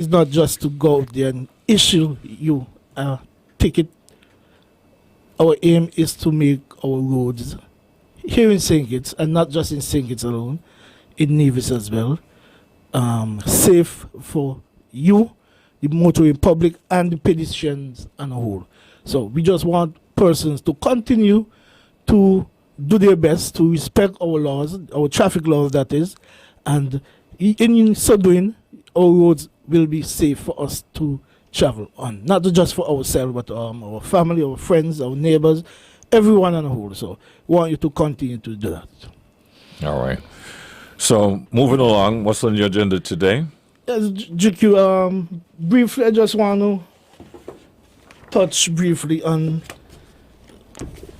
is not just to go out there and issue you a ticket. Our aim is to make our roads here in St. Kitts, and not just in St. Kitts alone, in Nevis as well, safe for you, the motoring public, and the pedestrians on a whole. So we just want persons to continue to do their best to respect our laws, our traffic laws that is, and in so doing, our roads will be safe for us to travel on. Not just for ourselves, but our family, our friends, our neighbors, everyone on the whole. So we want you to continue to do that. All right. So moving along, what's on your agenda today? Yes, GQ, briefly, I just want to touch briefly on,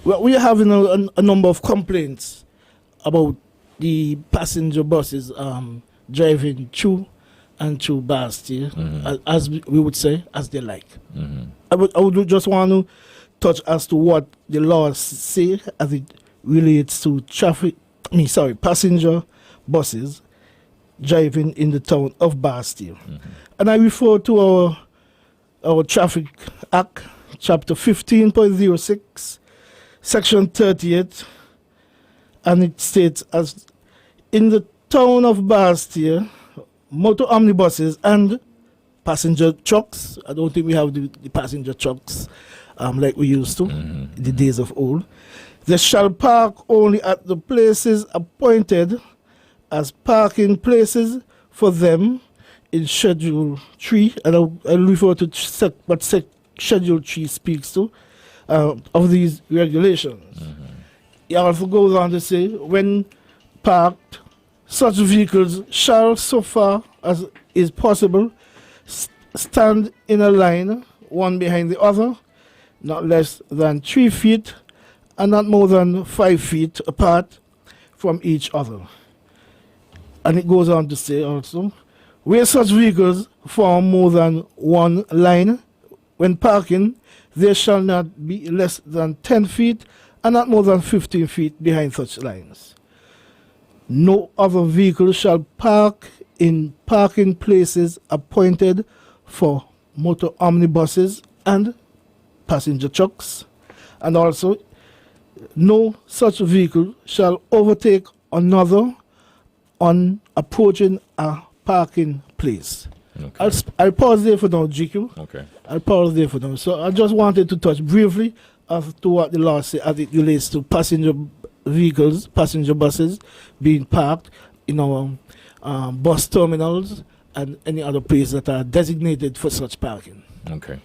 well, we are having a number of complaints about the passenger buses driving through and through Bastille, as we would say, as they like. I would just want to touch as to what the laws say as it relates to passenger buses driving in the town of Bastille. And I refer to our Traffic Act, Chapter 15.06, Section 38, and it states, as in the town of Bastille, motor omnibuses and passenger trucks, I don't think we have the passenger trucks like we used to in the days of old, they shall park only at the places appointed as parking places for them in Schedule 3, and I'll refer to what Schedule 3 speaks to, of these regulations. It also goes on to say, when parked, such vehicles shall, so far as is possible, stand in a line, one behind the other, not less than 3 feet, and not more than 5 feet apart from each other. And it goes on to say also, where such vehicles form more than one line, when parking, they shall not be less than 10 feet and not more than 15 feet behind such lines. No other vehicle shall park in parking places appointed for motor omnibuses and passenger trucks, and also no such vehicle shall overtake another on approaching a parking place. Okay. I'll pause there for now, GQ. Okay. I'll pause there for now. So I just wanted to touch briefly as to what the law says as it relates to passenger vehicles, passenger buses being parked in our bus terminals and any other place that are designated for such parking. Okay.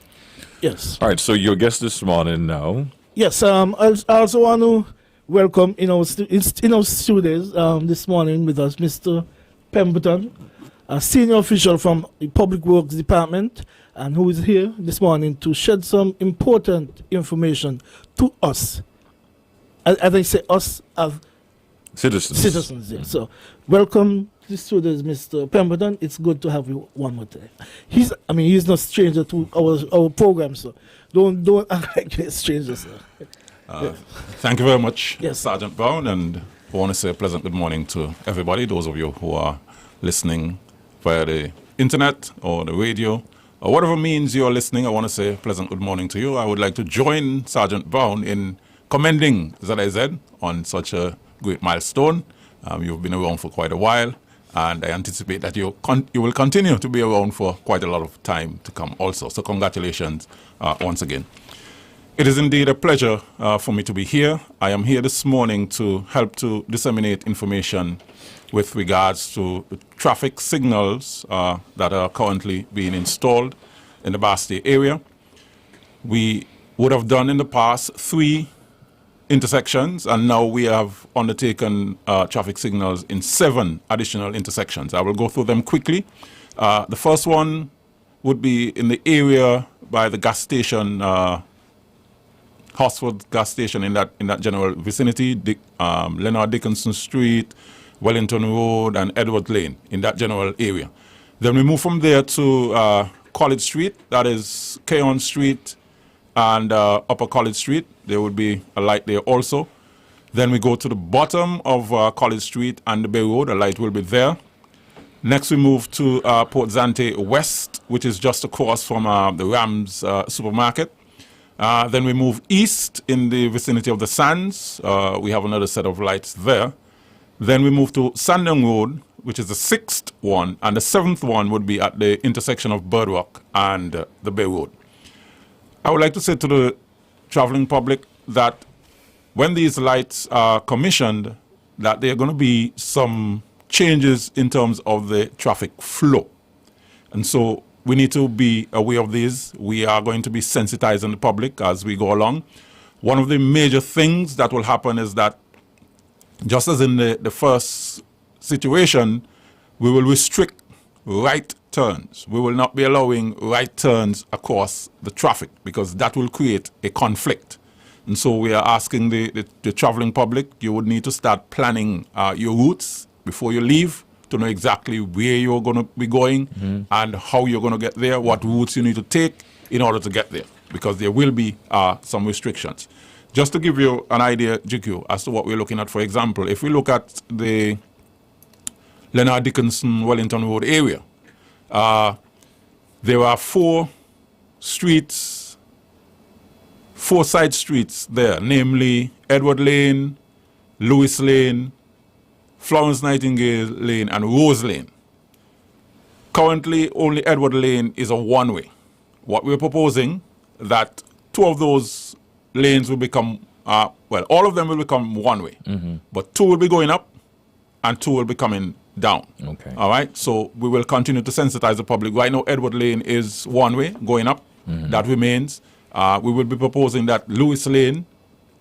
Yes. All right. So your guest this morning now. Yes. I also want to welcome in our studios this morning with us, Mr. Pemberton, a senior official from the Public Works Department, and who is here this morning to shed some important information to us. As I say, us as citizens. Yeah. So, welcome to the studios, Mr. Pemberton. It's good to have you one more time. He's no stranger to our program, so don't act like you're a stranger, sir. Thank you very much, Yes. Sergeant Brown, and I want to say a pleasant good morning to everybody, those of you who are listening via the internet or the radio, or whatever means you're listening. I want to say a pleasant good morning to you. I would like to join Sergeant Brown in commending ZIZ on such a great milestone. You've been around for quite a while, and I anticipate that you will continue to be around for quite a lot of time to come also. So congratulations once again. It is indeed a pleasure for me to be here. I am here this morning to help to disseminate information with regards to the traffic signals that are currently being installed in the Bastille area. We would have done in the past 3 intersections, and now we have undertaken traffic signals in 7 additional intersections. I will go through them quickly. The first one would be in the area by the gas station, Horsford gas station, in that general vicinity, Leonard Dickinson Street, Wellington Road, and Edward Lane, in that general area. Then we move from there to College Street, that is Keon Street and Upper College Street. There would be a light there also. Then we go to the bottom of College Street and the Bay Road, a light will be there. Next we move to Port Zante West, which is just across from the Rams supermarket. Then we move east in the vicinity of the Sands. We have another set of lights there. Then we move to Sandon Road, which is the 6th one, and the 7th one would be at the intersection of Bird Rock and the Bay Road. I would like to say to the traveling public that when these lights are commissioned, that there are going to be some changes in terms of the traffic flow. And so we need to be aware of these. We are going to be sensitizing the public as we go along. One of the major things that will happen is that just as in the first situation, we will restrict right turns. We will not be allowing right turns across the traffic because that will create a conflict. And so we are asking the traveling public, you would need to start planning your routes before you leave to know exactly where you're going to be going and how you're going to get there, what routes you need to take in order to get there, because there will be some restrictions. Just to give you an idea, GQ, as to what we're looking at, for example, if we look at the Leonard Dickinson Wellington Road area, there are 4 side streets there, namely Edward Lane, Lewis Lane, Florence Nightingale Lane, and Rose Lane. Currently, only Edward Lane is a one-way. What we're proposing that 2 of those lanes will become, all of them will become one-way, but 2 will be going up and 2 will be coming down. Okay. All right, so we will continue to sensitize the public. Right now, Edward Lane is one-way going up. That remains. We will be proposing that Lewis Lane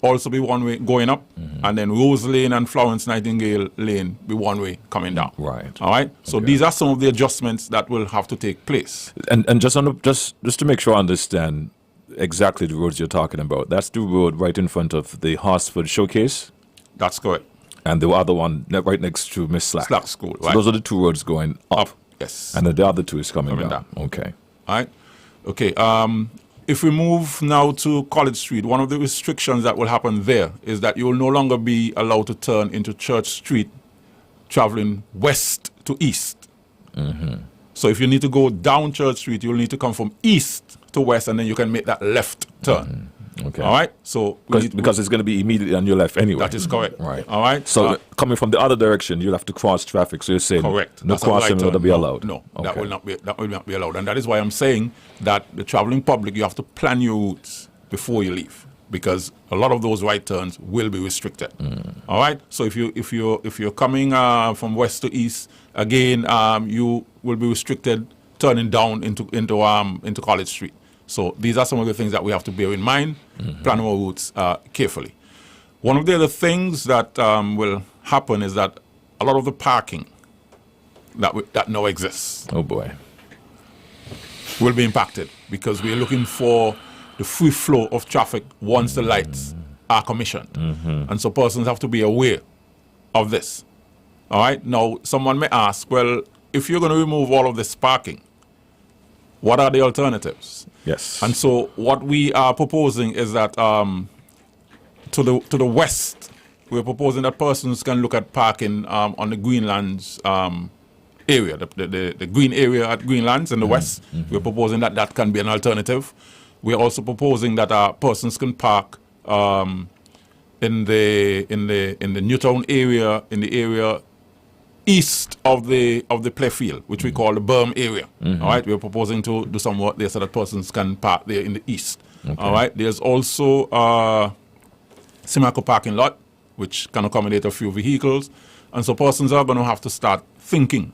also be one-way going up, and then Rose Lane and Florence Nightingale Lane be one-way coming down. Right. All right. So these are some of the adjustments that will have to take place. And just to make sure I understand exactly the roads you're talking about, that's the road right in front of the Horsford Showcase, That's correct. and the other one right next to Miss Slack. Slack School, So right. those are the 2 roads going up, Yes. and then the other 2 is coming Coming down. Okay. All right. Okay. If we move now to College Street, one of the restrictions that will happen there is that you will no longer be allowed to turn into Church Street traveling west to east. So if you need to go down Church Street, you'll need to come from east to west, and then you can make that left turn. Okay. All right. So Because it's going to be immediately on your left anyway. that is correct. Right. All right. So coming from the other direction, you'll have to cross traffic. So you're saying correct. no That's a crossing right will turn. be No, allowed. No, Okay. that will not be allowed, and that is why I'm saying that the traveling public, you have to plan your routes before you leave, because a lot of those right turns will be restricted. All right. So if you're coming from west to east, again, you will be restricted turning down into College Street. So these are some of the things that we have to bear in mind, plan our routes carefully. One of the other things that will happen is that a lot of the parking that now exists Oh boy. will be impacted, because we're looking for the free flow of traffic once the lights are commissioned. And so persons have to be aware of this. All right. Now, someone may ask, well, if you're going to remove all of this parking, what are the alternatives? Yes. And so what we are proposing is that to the west, we're proposing that persons can look at parking on the Greenlands area, the green area at Greenlands in the west. We're proposing that that can be an alternative. We're also proposing that persons can park in the Newtown area, in the area east of the playfield, which we call the berm area. All right, we're proposing to do some work there so that persons can park there in the east. All right, there's also Simaco parking lot, which can accommodate a few vehicles, and so persons are going to have to start thinking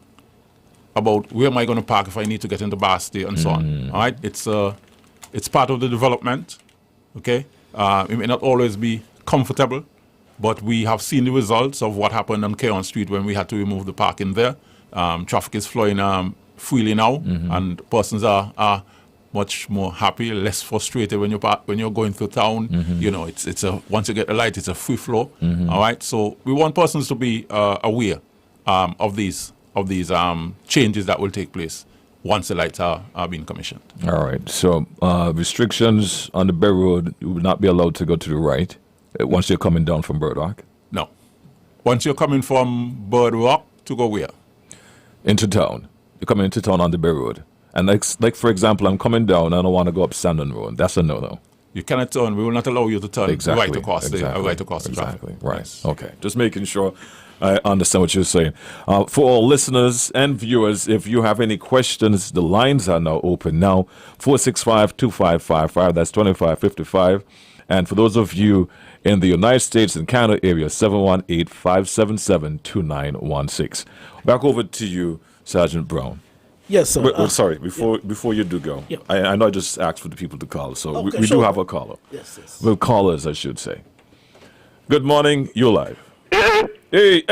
about where am I going to park if I need to get into Basti and so on. All right, it's part of the development. Okay, it may not always be comfortable, but we have seen the results of what happened on Keon Street when we had to remove the parking there. Traffic is flowing freely now, and persons are much more happy, less frustrated when you're going through town. You know, it's a once you get the light, it's a free flow. All right, so we want persons to be aware of these changes that will take place once the lights are being commissioned. All right. So restrictions on the Bay Road, you will not be allowed to go to the right once you're coming down from Bird Rock No, once you're coming from Bird Rock to go where? into town. You're coming into town on the Bay Road. And like for example, I'm coming down and I want to go up Sandon Road. That's a no-no. You cannot turn. We will not allow you to turn Exactly. right across the traffic. Exactly. Right. Yes. Okay. Just making sure I understand what you're saying. For all listeners and viewers, if you have any questions, the lines are now open now. 465-2555. That's 2555. And for those of you in the United States and Canada area, 718-577-2916. Back over to you, Sergeant Brown. Yes, sir. Sorry, before you do go, Yeah. I know I just asked for the people to call, so Okay, we do sure. have a caller. Yes, yes. Well, callers, I should say. Good morning, you're live. Hey,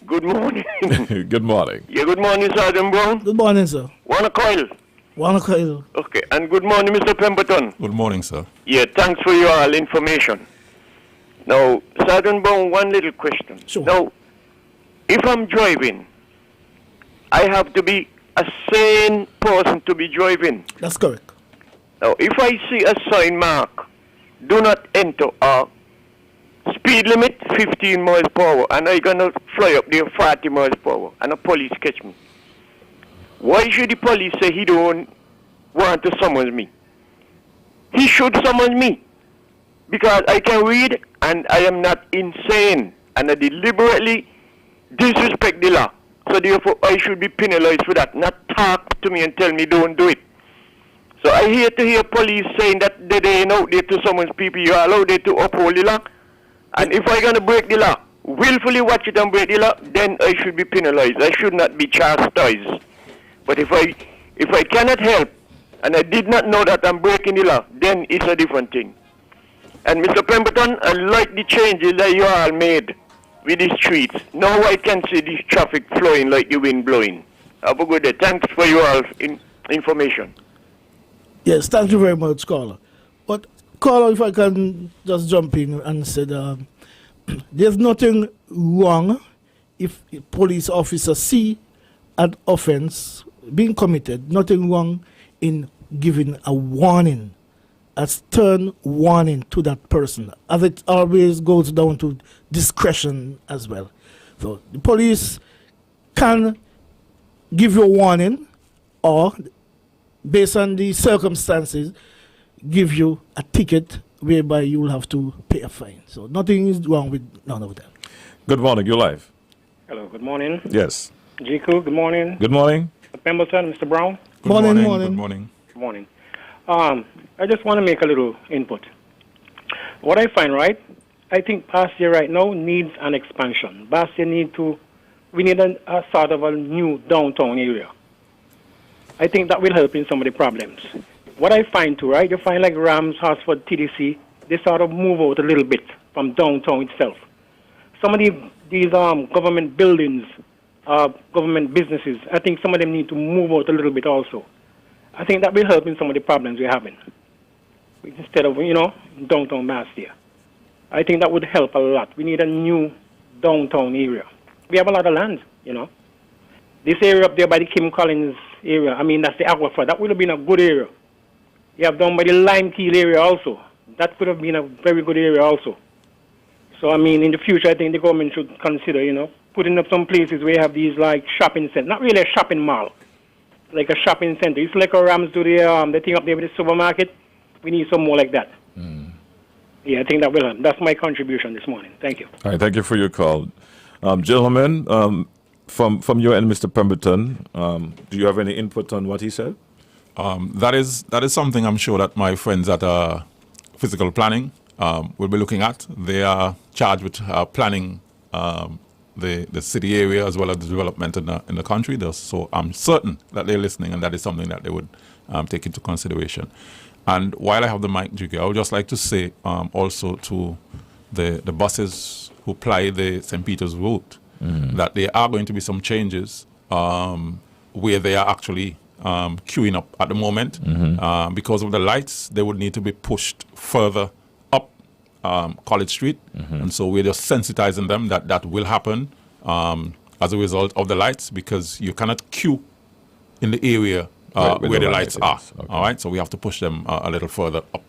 Good morning. Good morning. Yeah, good morning, Sergeant Brown. Good morning, sir. Wanna coil? Wanaka. Okay, and good morning, Mr. Pemberton. Good morning, sir. Yeah, thanks for your all information. Now, Sergeant Brown, one little question. Sure. Now, if I'm driving, I have to be a sane person to be driving. That's correct. Now, if I see a sign mark, do not enter, speed limit 15 miles per hour, and I'm gonna fly up there 40 miles per hour, and the police catch me. Why should the police say he don't want to summon me? He should summon me, because I can read and I am not insane, and I deliberately disrespect the law. So therefore, I should be penalized for that, not talk to me and tell me don't do it. So I hear police saying that they ain't out there to summon people. You are allowed there to uphold the law. And if I'm going to break the law, willfully watch it and break the law, then I should be penalized. I should not be chastised. But if I cannot help, and I did not know that I'm breaking the law, then it's a different thing. And Mr. Pemberton, I like the changes that you all made with the streets. Now I can see the traffic flowing like the wind blowing. Have a good day. Thanks for your all information. Yes, thank you very much, caller. But caller, if I can just jump in and say there's nothing wrong if a police officer see an offense being committed. Nothing wrong in giving a warning, a stern warning to that person, as it always goes down to discretion as well. So the police can give you a warning, or based on the circumstances, give you a ticket whereby you will have to pay a fine. So nothing is wrong with none of that. Good morning, you're live. Hello, good morning. Yes. Jiku, good morning. Good morning. Mr. Pemberton, Mr. Brown, Good Morning, morning. morning. Good morning. good morning. I just want to make a little input. What I find, right, I think Bastia right now needs an expansion. Bastia we need a sort of a new downtown area. I think that will help in some of the problems. What I find too, right, you find like Rams, Hartsford, TDC, they sort of move out a little bit from downtown itself. Some of these government buildings, government businesses, I think some of them need to move out a little bit also. I think that will help in some of the problems we're having. Instead of, downtown Bastia. I think that would help a lot. We need a new downtown area. We have a lot of land, This area up there by the Kim Collins area, that's the aquifer. That would have been a good area. You have down by the Lime Keel area also. That could have been a very good area also. So, in the future, I think the government should consider, putting up some places where you have these, like, shopping centers. Not really a shopping mall, like a shopping center. It's like a Rams do the thing up there with the supermarket. We need some more like that. Yeah, I think that will help. That's my contribution this morning. Thank you. All right, thank you for your call. Gentlemen, from your end, Mr. Pemberton, do you have any input on what he said? That is something I'm sure that my friends at Physical Planning will be looking at. They are charged with planning the city area as well as the development in the country. So I'm certain that they're listening, and that is something that they would take into consideration. And while I have the mic, Jiggy, I would just like to say also to the buses who ply the St. Peter's route that there are going to be some changes where they are actually queuing up at the moment. Because of the lights, they would need to be pushed further up College Street. And so we're just sensitizing them that will happen as a result of the lights, because you cannot queue in the area where the lights are. Okay. All right, so we have to push them a little further up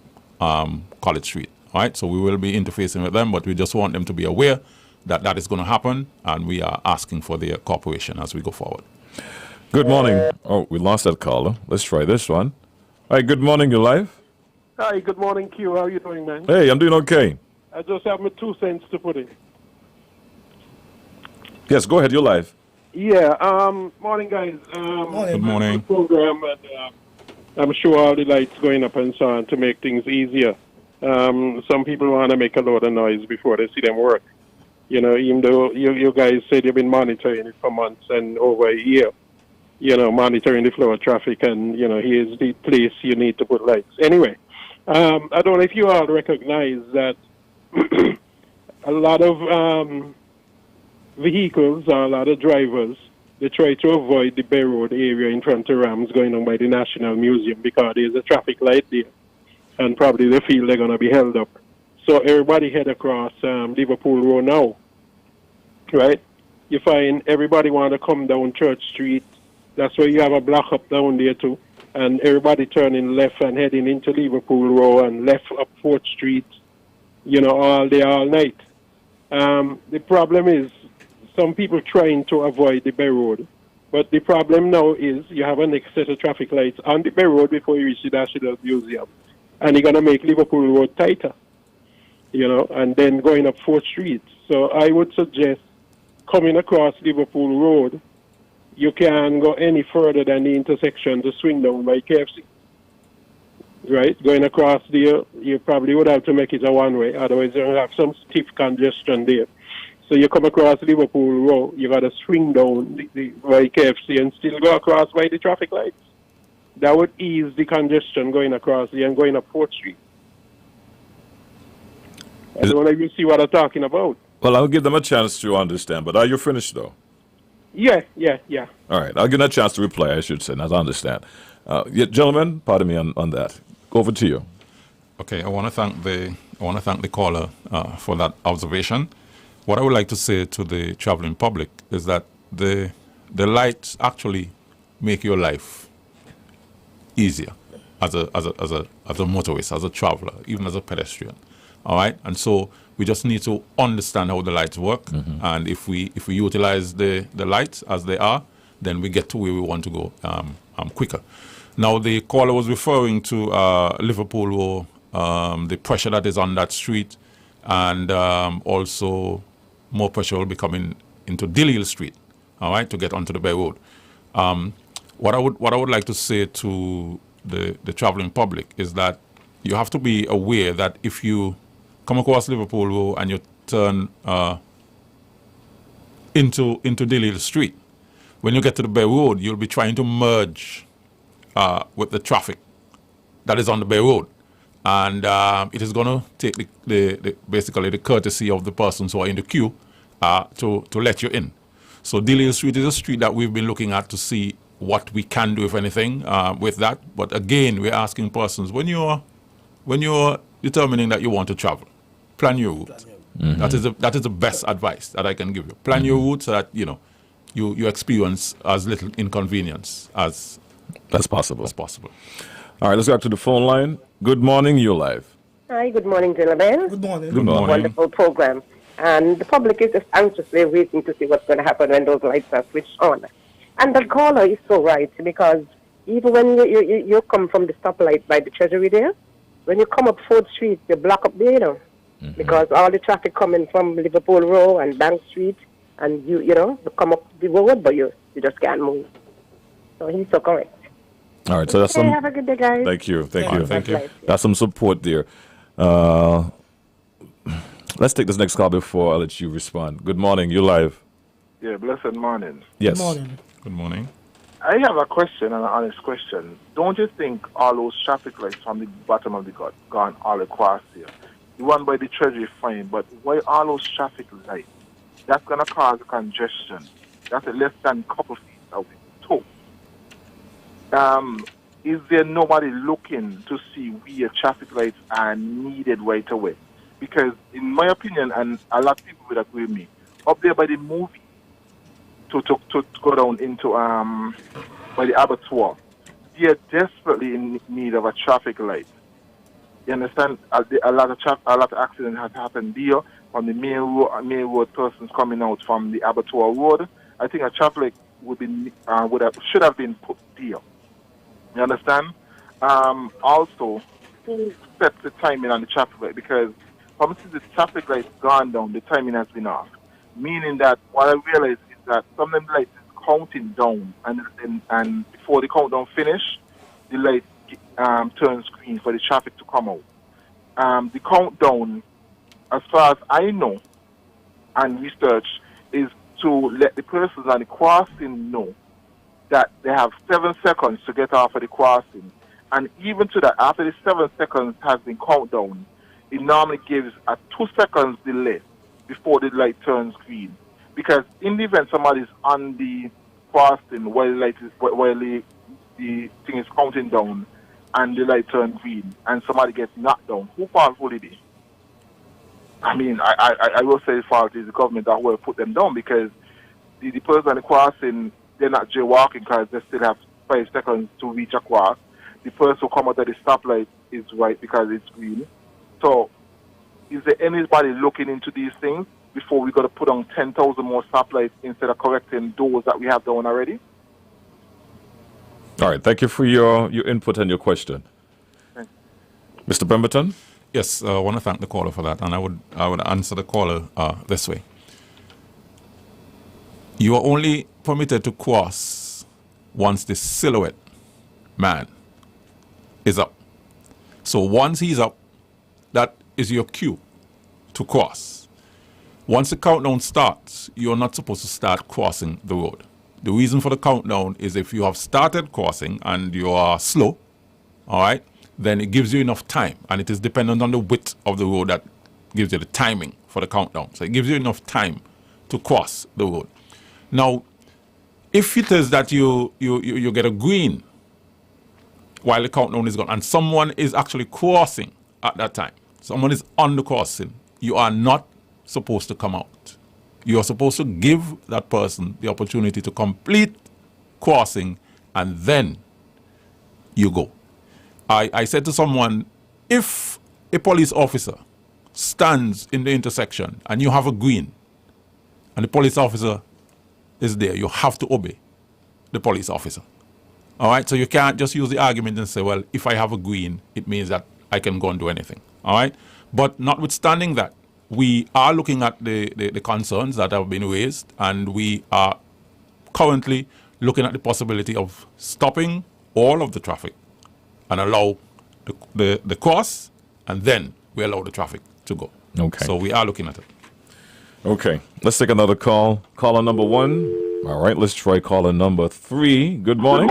College Street. All right, so we will be interfacing with them, but we just want them to be aware that is going to happen, and we are asking for their cooperation as we go forward. Good morning. Oh, we lost that caller. Let's try this one. Hi, good morning. You live? Hi, good morning, Q. How are you doing, man? Hey, I'm doing okay. I just have my 2 cents to put in. Yes, go ahead. You're live. Yeah, morning, guys. Good morning. Program, and I'm sure all the lights going up and so on to make things easier. Some people want to make a lot of noise before they see them work. You know, even though you guys said you've been monitoring it for months and over a year, you know, monitoring the flow of traffic, and, you know, here's the place you need to put lights. Anyway, I don't know if you all recognize that a lot of vehicles or a lot of drivers, they try to avoid the Bay Road area in front of Rams going on by the National Museum because there's a traffic light there, and probably they feel they're going to be held up. So everybody head across Liverpool Road now, right? You find everybody want to come down Church Street. That's where you have a block up down there too, and everybody turning left and heading into Liverpool Road and left up 4th Street, you know, all day, all night. The problem is some people trying to avoid the Bay Road, but the problem now is you have a next set of traffic lights on the Bay Road before you reach the National Museum, and you're going to make Liverpool Road tighter, you know, and then going up 4th Street. So I would suggest coming across Liverpool Road, you can't go any further than the intersection to swing down by KFC. Right? Going across there, you probably would have to make it a one-way, otherwise you'll have some stiff congestion there. So you come across Liverpool Road, you got to swing down by KFC and still go across by the traffic lights. That would ease the congestion going across there and going up 4th Street. I don't know if you see what I'm talking about. Well, I'll give them a chance to understand, but are you finished, though? Yeah. All right. I'll give them a chance to reply, I should say, not to understand. Yeah, gentlemen, pardon me on that. Over to you. Okay, I want to thank the caller for that observation. What I would like to say to the traveling public is that the lights actually make your life easier as a motorist, as a traveler, even as a pedestrian. All right, and so we just need to understand how the lights work, and if we utilize the lights as they are, then we get to where we want to go quicker. Now, the caller was referring to Liverpool, the pressure that is on that street, and also more pressure will be coming into Dillial Street, all right, to get onto the Bay Road. What I would like to say to the traveling public is that you have to be aware that if you come across Liverpool Road and you turn into Dillial Street, when you get to the Bay Road, you'll be trying to merge with the traffic that is on the Bay Road, and it is going to take basically the courtesy of the persons who are in the queue to let you in. So Dillial Street is a street that we've been looking at to see what we can do, if anything, with that. But again, we're asking persons, when you're determining that you want to travel, plan your route. That is the best advice that I can give you. Plan your route so that you experience as little inconvenience as possible. All right, let's go back to the phone line. Good morning, you're live. Hi, good morning, gentlemen. Good morning. Good morning. Wonderful program. And the public is just anxiously waiting to see what's going to happen when those lights are switched on. And the caller is so right, because even when you come from the stoplight by the Treasury there, when you come up 4th Street, you block up there, because all the traffic coming from Liverpool Road and Bank Street, and you come up the road, but you just can't move. So he's so correct. All right, so that's Okay, have a good day, guys. Thank you. Thank you. That's some support there. Let's take this next call before I let you respond. Good morning, you're live. Yeah, blessed morning. Yes. Good morning. Good morning. I have a question, an honest question. Don't you think all those traffic lights from the bottom of the gut gone all across here? The one by the Treasury fine, but why all those traffic lights? That's going to cause congestion. That's a less than couple feet away. Too. Is there nobody looking to see where traffic lights are needed right away? Because in my opinion, and a lot of people would agree with me, up there by the movie, to go down into by the abattoir, they are desperately in need of a traffic light. You understand? A lot of accidents have happened there from the main road persons coming out from the abattoir road. I think a traffic light should have been put there. You understand? Also, who sets the timing on the traffic light? Because since the traffic light's gone down, the timing has been off. Meaning that what I realized is that some of them lights is counting down, and before the countdown finish, the light turns green for the traffic to come out. The countdown, as far as I know and research, is to let the persons on the crossing know that they have 7 seconds to get off of the crossing. And even to that, after the 7 seconds has been counted down, it normally gives a 2 seconds delay before the light turns green. Because in the event somebody's on the crossing while the thing is counting down and the light turns green and somebody gets knocked down, who fault would it be? I mean, I will say the fault is the government that will put them down, because the person on the crossing, they're not jaywalking because they still have 5 seconds to reach across. The person who come out of the stoplight is right because it's green. So, is there anybody looking into these things before we got to put on 10,000 more stoplights instead of correcting those that we have done already? All right. Thank you for your input and your question. Thanks. Mr. Pemberton? Yes, I want to thank the caller for that, and I would answer the caller this way. You are only permitted to cross once the silhouette man is up. So once he's up, that is your cue to cross. Once the countdown starts, you're not supposed to start crossing the road. The reason for the countdown is if you have started crossing and you are slow, all right, then it gives you enough time, and it is dependent on the width of the road that gives you the timing for the countdown. So it gives you enough time to cross the road. Now, if it is that you get a green while the countdown is gone and someone is actually crossing at that time, someone is on the crossing, you are not supposed to come out. You are supposed to give that person the opportunity to complete crossing, and then you go. I said to someone, if a police officer stands in the intersection and you have a green and the police officer is there, you have to obey the police officer. All right? So you can't just use the argument and say, well, if I have a green, it means that I can go and do anything. All right? But notwithstanding that, we are looking at the concerns that have been raised, and we are currently looking at the possibility of stopping all of the traffic and allow the cross, and then we allow the traffic to go. Okay. So we are looking at it. Okay. Let's take another call. Caller number 1. All right. Let's try caller number 3. Good morning.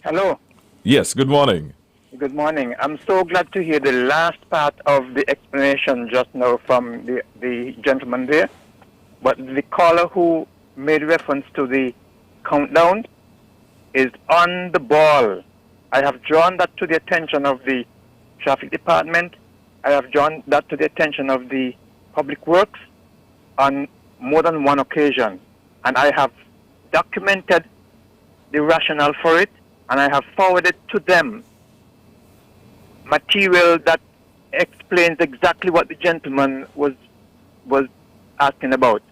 Hello. Yes. Good morning. Good morning. I'm so glad to hear the last part of the explanation just now from the gentleman there. But the caller who made reference to the countdown is on the ball. I have drawn that to the attention of the traffic department. I have drawn that to the attention of the public works on more than one occasion. And I have documented the rationale for it, and I have forwarded to them material that explains exactly what the gentleman was asking about.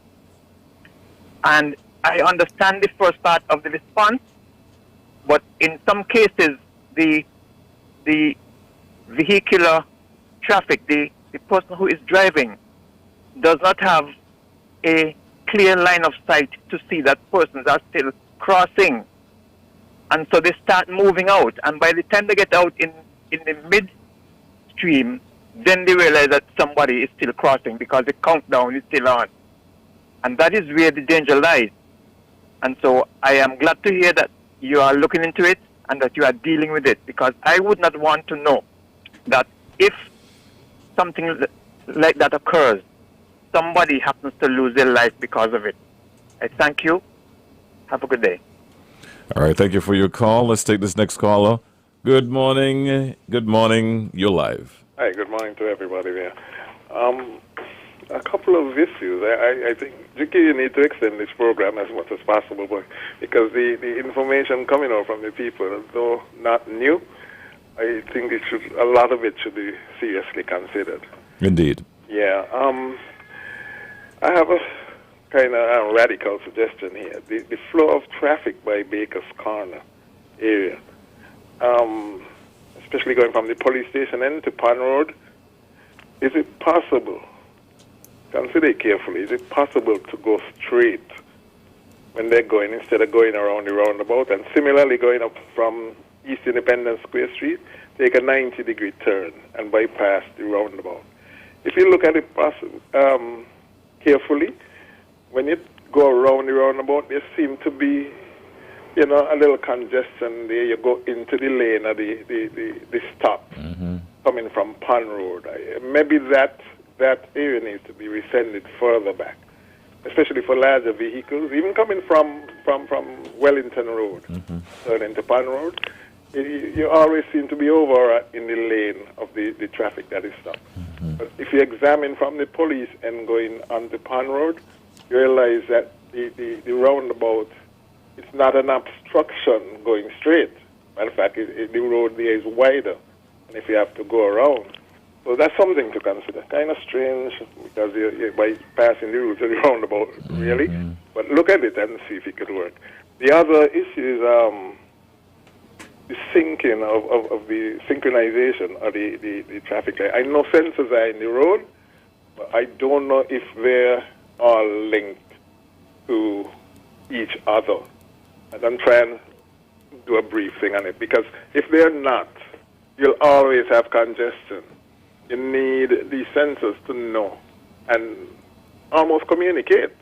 And I understand the first part of the response, but in some cases, the vehicular traffic, the person who is driving, does not have a clear line of sight to see that persons are still crossing. And so they start moving out. And by the time they get out in the midstream, then they realize that somebody is still crossing because the countdown is still on. And that is where the danger lies. And so I am glad to hear that you are looking into it and that you are dealing with it, because I would not want to know that if something like that occurs, somebody happens to lose their life because of it. I thank you. Have a good day. All right. Thank you for your call. Let's take this next caller. Good morning. Good morning. You're live. Hi, good morning to everybody there. A couple of issues. I think, Jiki, you need to extend this program as much as possible, but because the information coming out from the people, though not new, I think a lot of it should be seriously considered. Indeed. Yeah. I have kind of radical suggestion here. The flow of traffic by Baker's Corner area, especially going from the police station end to Pan Road, is it possible, consider it carefully, is it possible to go straight when they're going instead of going around the roundabout, and similarly going up from East Independence Square Street, take a 90-degree turn and bypass the roundabout? If you look at it carefully, when you go around the roundabout, there seems to be, a little congestion there. You go into the lane of the stop coming from Pond Road. Maybe that area needs to be rescinded further back, especially for larger vehicles, even coming from Wellington Road, turning to Pond Road. You always seem to be over in the lane of the traffic that is stopped. But if you examine from the police and going onto Pond Road, you realize that the roundabout, it's not an obstruction going straight. Matter of fact, the road there is wider, and if you have to go around. So that's something to consider. Kind of strange, because you're bypassing the route of the roundabout, really. But look at it and see if it could work. The other issue is the syncing of the synchronization of the traffic light. I know sensors are in the road, but I don't know if they're all linked to each other. And I'm trying to do a brief thing on it, because if they're not, you'll always have congestion. You need these sensors to know and almost communicate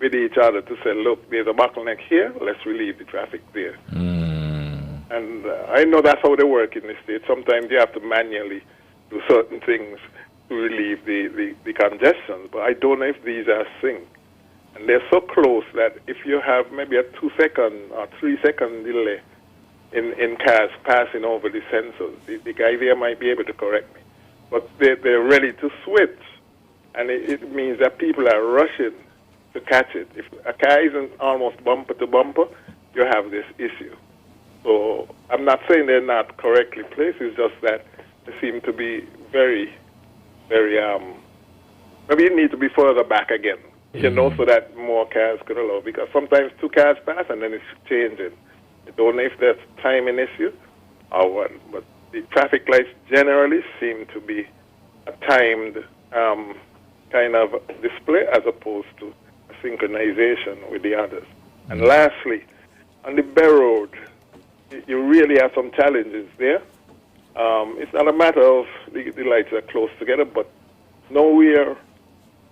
with each other to say, look, there's a bottleneck here, let's relieve the traffic there. And I know that's how they work in the States. Sometimes you have to manually do certain things to relieve the congestion, but I don't know if these are synced. And they're so close that if you have maybe a 2-second or 3-second delay in cars passing over the sensors, the guy there might be able to correct me. But they're ready to switch, and it means that people are rushing to catch it. If a car isn't almost bumper to bumper, you have this issue. So I'm not saying they're not correctly placed, it's just that they seem to be very, very, maybe you need to be further back again, so that more cars could allow, because sometimes 2 cars pass and then it's changing. I don't know if that's a timing issue or what, but the traffic lights generally seem to be a timed kind of display as opposed to a synchronization with the others. And lastly, on the Bay Road, you really have some challenges there. It's not a matter of the lights are close together, but nowhere,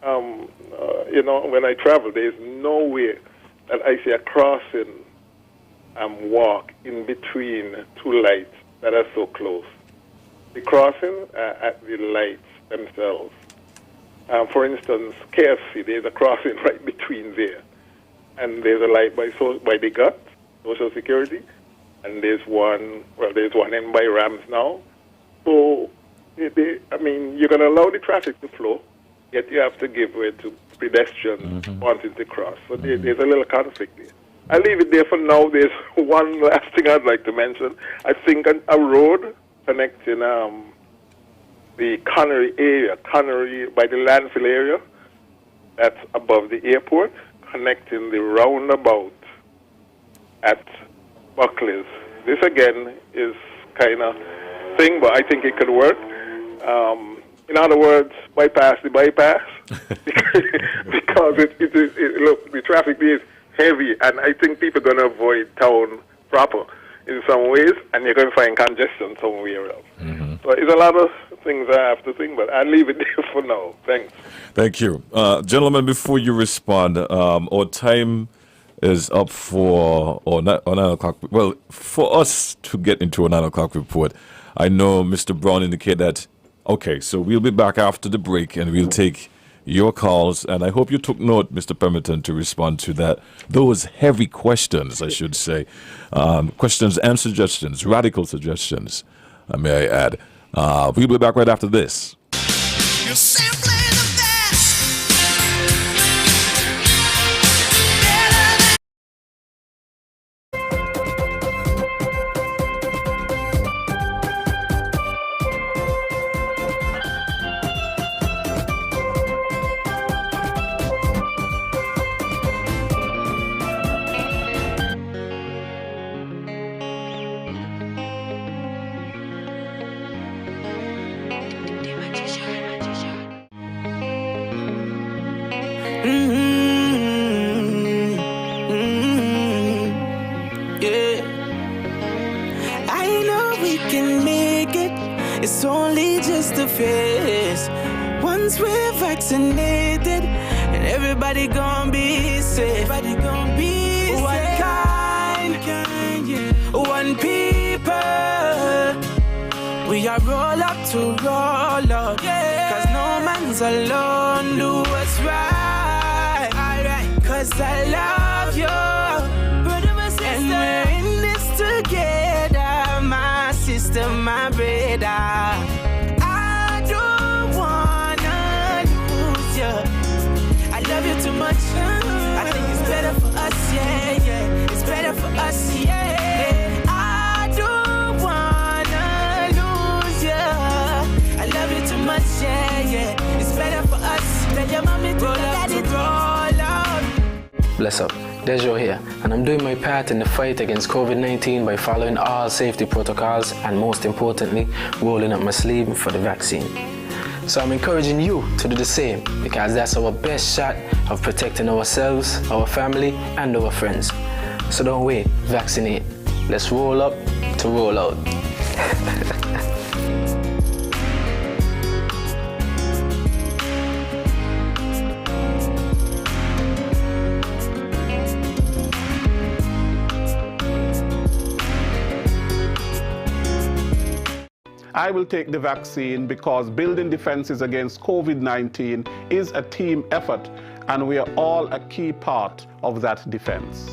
when I travel, there's nowhere that I see a crossing walk in between 2 lights that are so close. The crossing at the lights themselves. For instance, KFC, there's a crossing right between there. And there's a light by the GUT, Social Security, and there's one in by Rams now. So, you're going to allow the traffic to flow, yet you have to give way to pedestrians wanting to cross. So there's a little conflict there. I'll leave it there for now. There's one last thing I'd like to mention. I think a road connecting the Connery area, by the landfill area, that's above the airport, connecting the roundabout at Buckley's. This again is kind of thing, but I think it could work. In other words, bypass the bypass, because look, the traffic is heavy, and I think people are going to avoid town proper in some ways, and you're going to find congestion somewhere else. So it's a lot of things I have to think, but I'll leave it there for now. Thanks. Thank you. Gentlemen, before you respond, our time is up for 9 o'clock. Well, for us to get into a 9 o'clock report, I know Mr. Brown indicated that, okay, so we'll be back after the break and we'll take your calls. And I hope you took note, Mr. Pemberton, to respond to those heavy questions, I should say. Questions and suggestions, radical suggestions, may I add. We'll be back right after this. know we can make it. It's only just a phase. Once we're vaccinated, and everybody gon' be safe. Everybody gon' be one safe. One people. We are roll up to roll up, yeah. Cause no man's alone. Do what's right, alright. Cause I love you, brother, my sister. And we're in this together, my sister, my brother. I don't wanna lose you. I love you too much. I think it's better for us, yeah, yeah. It's better for us, yeah. I don't wanna lose you. I love you too much, yeah, yeah. It's better for us. Tell your mommy to roll up, roll out. Bless up, Dejo here, and I'm doing my part in the fight against COVID-19 by following all safety protocols and, most importantly, rolling up my sleeve for the vaccine. So I'm encouraging you to do the same, because that's our best shot of protecting ourselves, our family, and our friends. So don't wait, vaccinate. Let's roll up to roll out. I will take the vaccine because building defenses against COVID-19 is a team effort, and we are all a key part of that defense.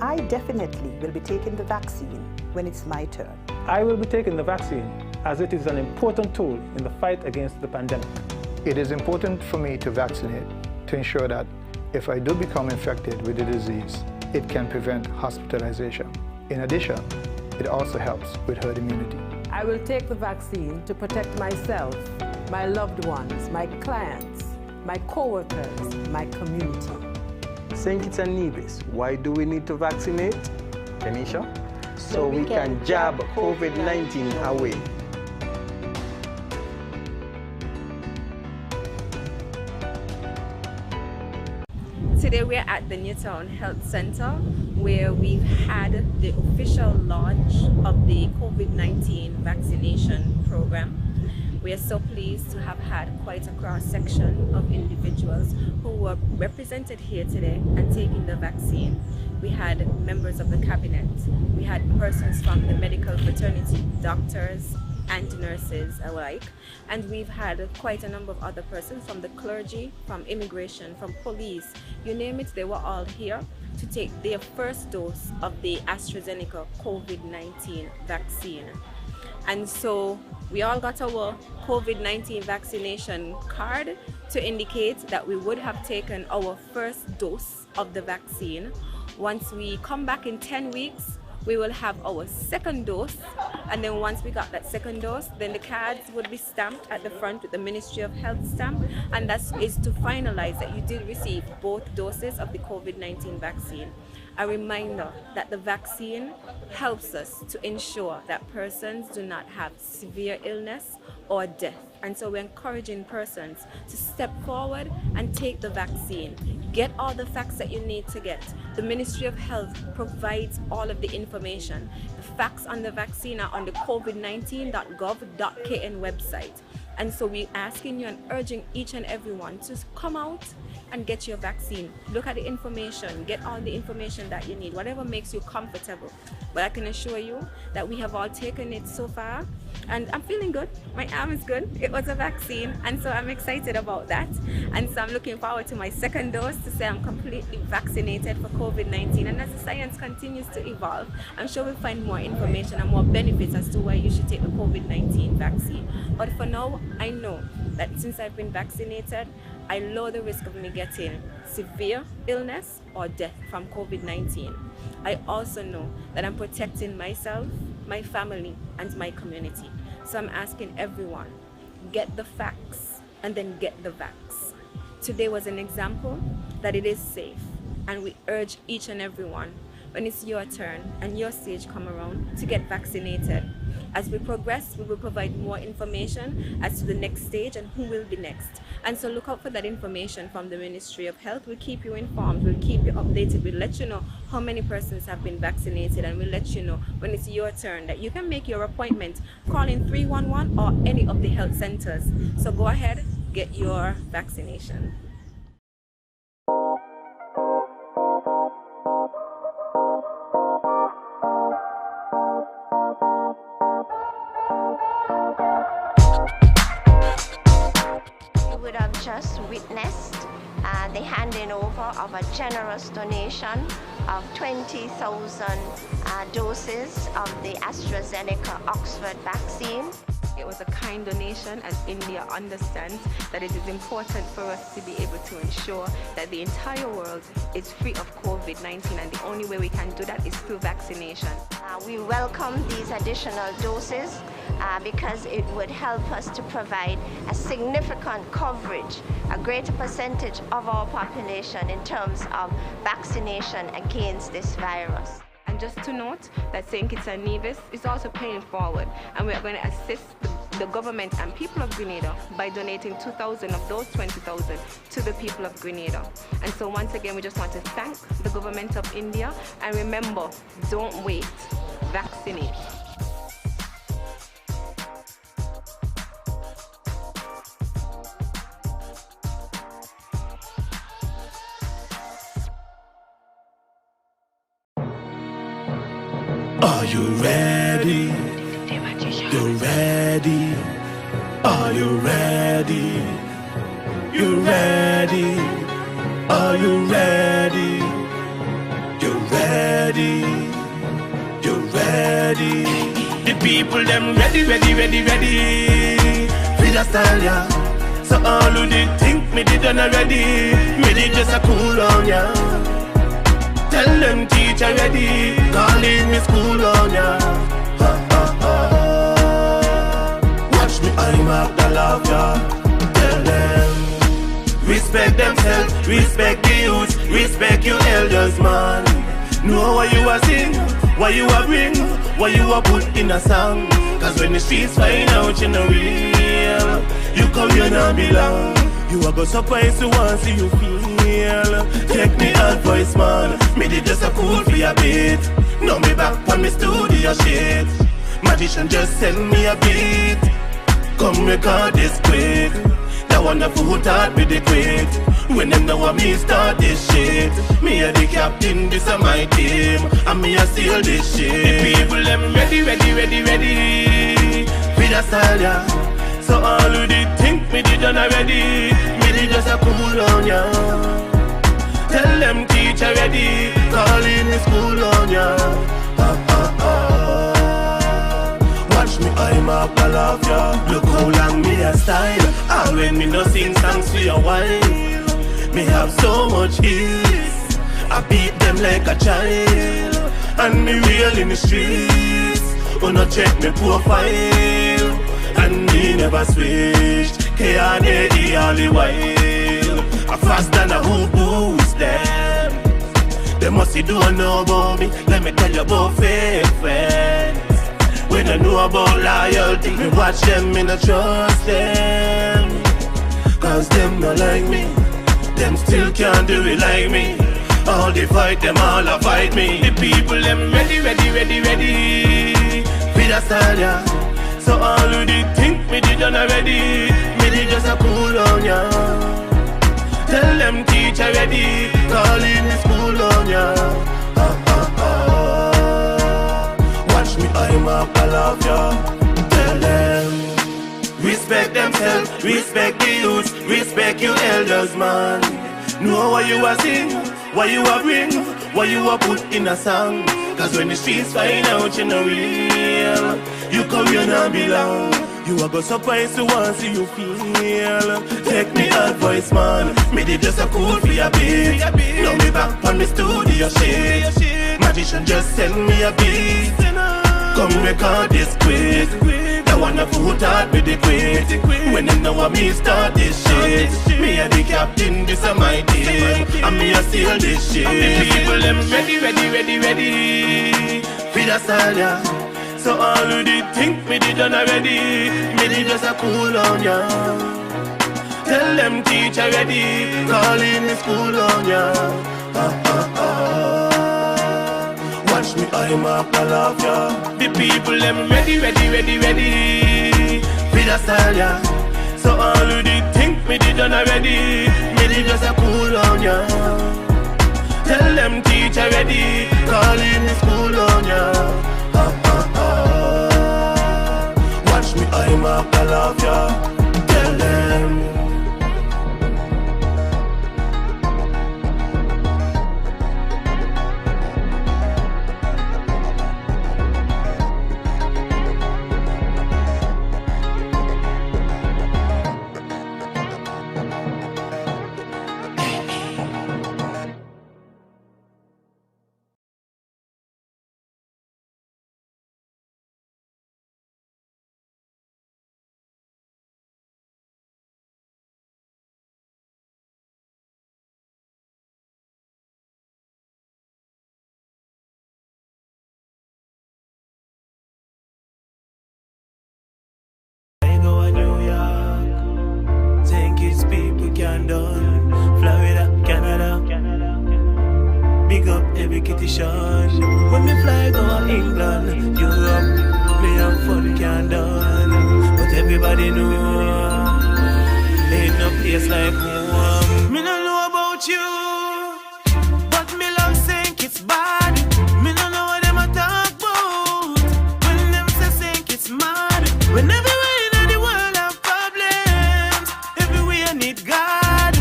I definitely will be taking the vaccine when it's my turn. I will be taking the vaccine as it is an important tool in the fight against the pandemic. It is important for me to vaccinate to ensure that if I do become infected with the disease, it can prevent hospitalization. In addition, it also helps with herd immunity. I will take the vaccine to protect myself, my loved ones, my clients, my co-workers, my community. St. Kitts and Nevis, why do we need to vaccinate? Tanisha? So we can jab COVID-19 away. Today we're at the Newtown Health Center, where we've had the official launch of the COVID-19 vaccination program. We are so pleased to have had quite a cross-section of individuals who were represented here today and taking the vaccine. We had members of the cabinet, we had persons from the medical fraternity, doctors and nurses alike, and we've had quite a number of other persons from the clergy, from immigration, from police, you name it, they were all here to take their first dose of the AstraZeneca COVID-19 vaccine. And so we all got our COVID-19 vaccination card to indicate that we would have taken our first dose of the vaccine. Once we come back in 10 weeks, we will have our second dose, and then once we got that second dose, then the cards would be stamped at the front with the Ministry of Health stamp, and that is to finalize that you did receive both doses of the COVID-19 vaccine. A reminder that the vaccine helps us to ensure that persons do not have severe illness or death. And so we're encouraging persons to step forward and take the vaccine. Get all the facts that you need to get. The Ministry of Health provides all of the information. The facts on the vaccine are on the covid19.gov.kn website. And so we're asking you and urging each and everyone to come out and get your vaccine. Look at the information, get all the information that you need, whatever makes you comfortable. But I can assure you that we have all taken it so far, and I'm feeling good. My arm is good. It was a vaccine, and so I'm excited about that. And so I'm looking forward to my second dose to say I'm completely vaccinated for COVID-19. And as the science continues to evolve, I'm sure we'll find more information and more benefits as to why you should take the COVID-19 vaccine. But for now, I know that since I've been vaccinated, I lower the risk of me getting severe illness or death from COVID-19. I also know that I'm protecting myself, my family, and my community. So I'm asking everyone, get the facts and then get the vax. Today was an example that it is safe, and we urge each and everyone, when it's your turn and your stage come around, to get vaccinated. As we progress, we will provide more information as to the next stage and who will be next. And so look out for that information from the Ministry of Health. We'll keep you informed, we'll keep you updated, we'll let you know how many persons have been vaccinated, and we'll let you know when it's your turn that you can make your appointment calling 311 or any of the health centers. So go ahead, get your vaccination. Just witnessed the handing over of a generous donation of 20,000 doses of the AstraZeneca Oxford vaccine. It was a kind donation, as India understands that it is important for us to be able to ensure that the entire world is free of COVID-19, and the only way we can do that is through vaccination. We welcome these additional doses because it would help us to provide a significant coverage, a greater percentage of our population in terms of vaccination against this virus. And just to note that St. Kitts and Nevis is also paying forward, and we are going to assist the government and people of Grenada by donating 2,000 of those 20,000 to the people of Grenada. And so once again, we just want to thank the government of India, and remember, don't wait, vaccinate. Are you ready? You're ready. Are you ready? You're ready. Are you ready? You're ready. You're ready. The people them ready, ready, ready, ready. Feed a style, yeah. So all who did think me did done already, me did just a cool on, yeah. Tell them teacher ready, calling me school on ya. Watch me, I'm up the love ya. Tell them, respect themselves, respect the youth, respect your elders, man. Know what you are sing, what you are bring, what you are put in a song. Cause when the streets find out you know real, you come here now belong. You are go surprise to want see you feel. Take me advice, man. Me did just a cool for a bit. Now me back on me studio shit. Magician just send me a beat. Come record this quick. That wonderful who taught me the quick. When them know what me start this shit. Me a the captain, this a my team. And me a steal this shit. The people them ready, ready, ready, ready. With a style, yeah. So all who did think me did done already, me did just a cool on ya. Tell them teacher ready, calling me school on ya. Watch me, I'm up, I love ya. Look how long me a style. All when me no sing songs for a while. Me have so much ease. I beat them like a child. And me real in the streets. Wanna check me profile. And me never switched. K&A all the while. I fast than a who boost them. They must don't know about me. Let me tell you about fake friends. When I know about loyalty, me watch them, me not trust them. Cause them not like me. Them still can't do it like me. All they fight, them all a fight me. The people them ready, ready, ready, ready. Feed a style, yeah. So all who did think me did done already, me did just a cool on ya. Tell them teacher ready, calling me school on ya. Watch me, I'm up, I love ya. Tell them, respect themselves, respect the youth, respect your elders, man. Know what you are sing, what you are bring, what you are put in a song. Cause when the streets find out you know real, you come here now belong. You are go surprise to want see you feel. Take me advice, man. Me did just a cool for a bit. Now me back on me studio shit. Magician just send me a beat. Come record this quick. The wonderful who taught me the quick. When them know what me start this shit. Me a the captain, this a my team. And me a steal this shit. And the people them ready, ready, ready, ready. Feed a style, yeah. So all who did think me did done already, me did just a cool on ya. Tell them teacher ready, calling me school on ya. Watch me, I'm up, I love ya. The people them ready, ready, ready, ready. With a style ya. So all who did think me did done already, me did just a cool on ya. Tell them teacher ready, calling me school on ya. Watch me, I'm up, I love ya. Tell them. Big up every kitty shot. When me fly go England, Europe, me have fun can done. But everybody know ain't no place like home. Me no know about you, but me love think it's bad. Me no know what them a talk about. When them say think it's mad. When everywhere in the world have problems, everywhere need God.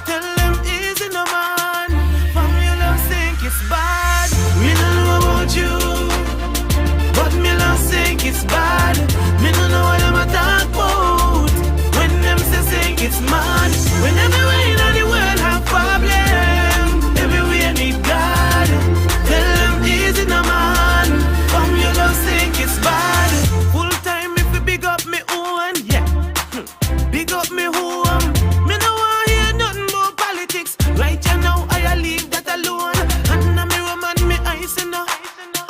Tell them easy no man. From your love think it's bad. Me no know about you, but me love think it's bad. Me no know what them a talk about. When them say think it's mad. When everywhere in the world have problems, everywhere need God. Tell them easy no man. From your love think it's bad. Full time if you big up me own, yeah. Big up me home. Me no want hear nothing about politics. Right you now I leave that alone. And now me woman me ice enough.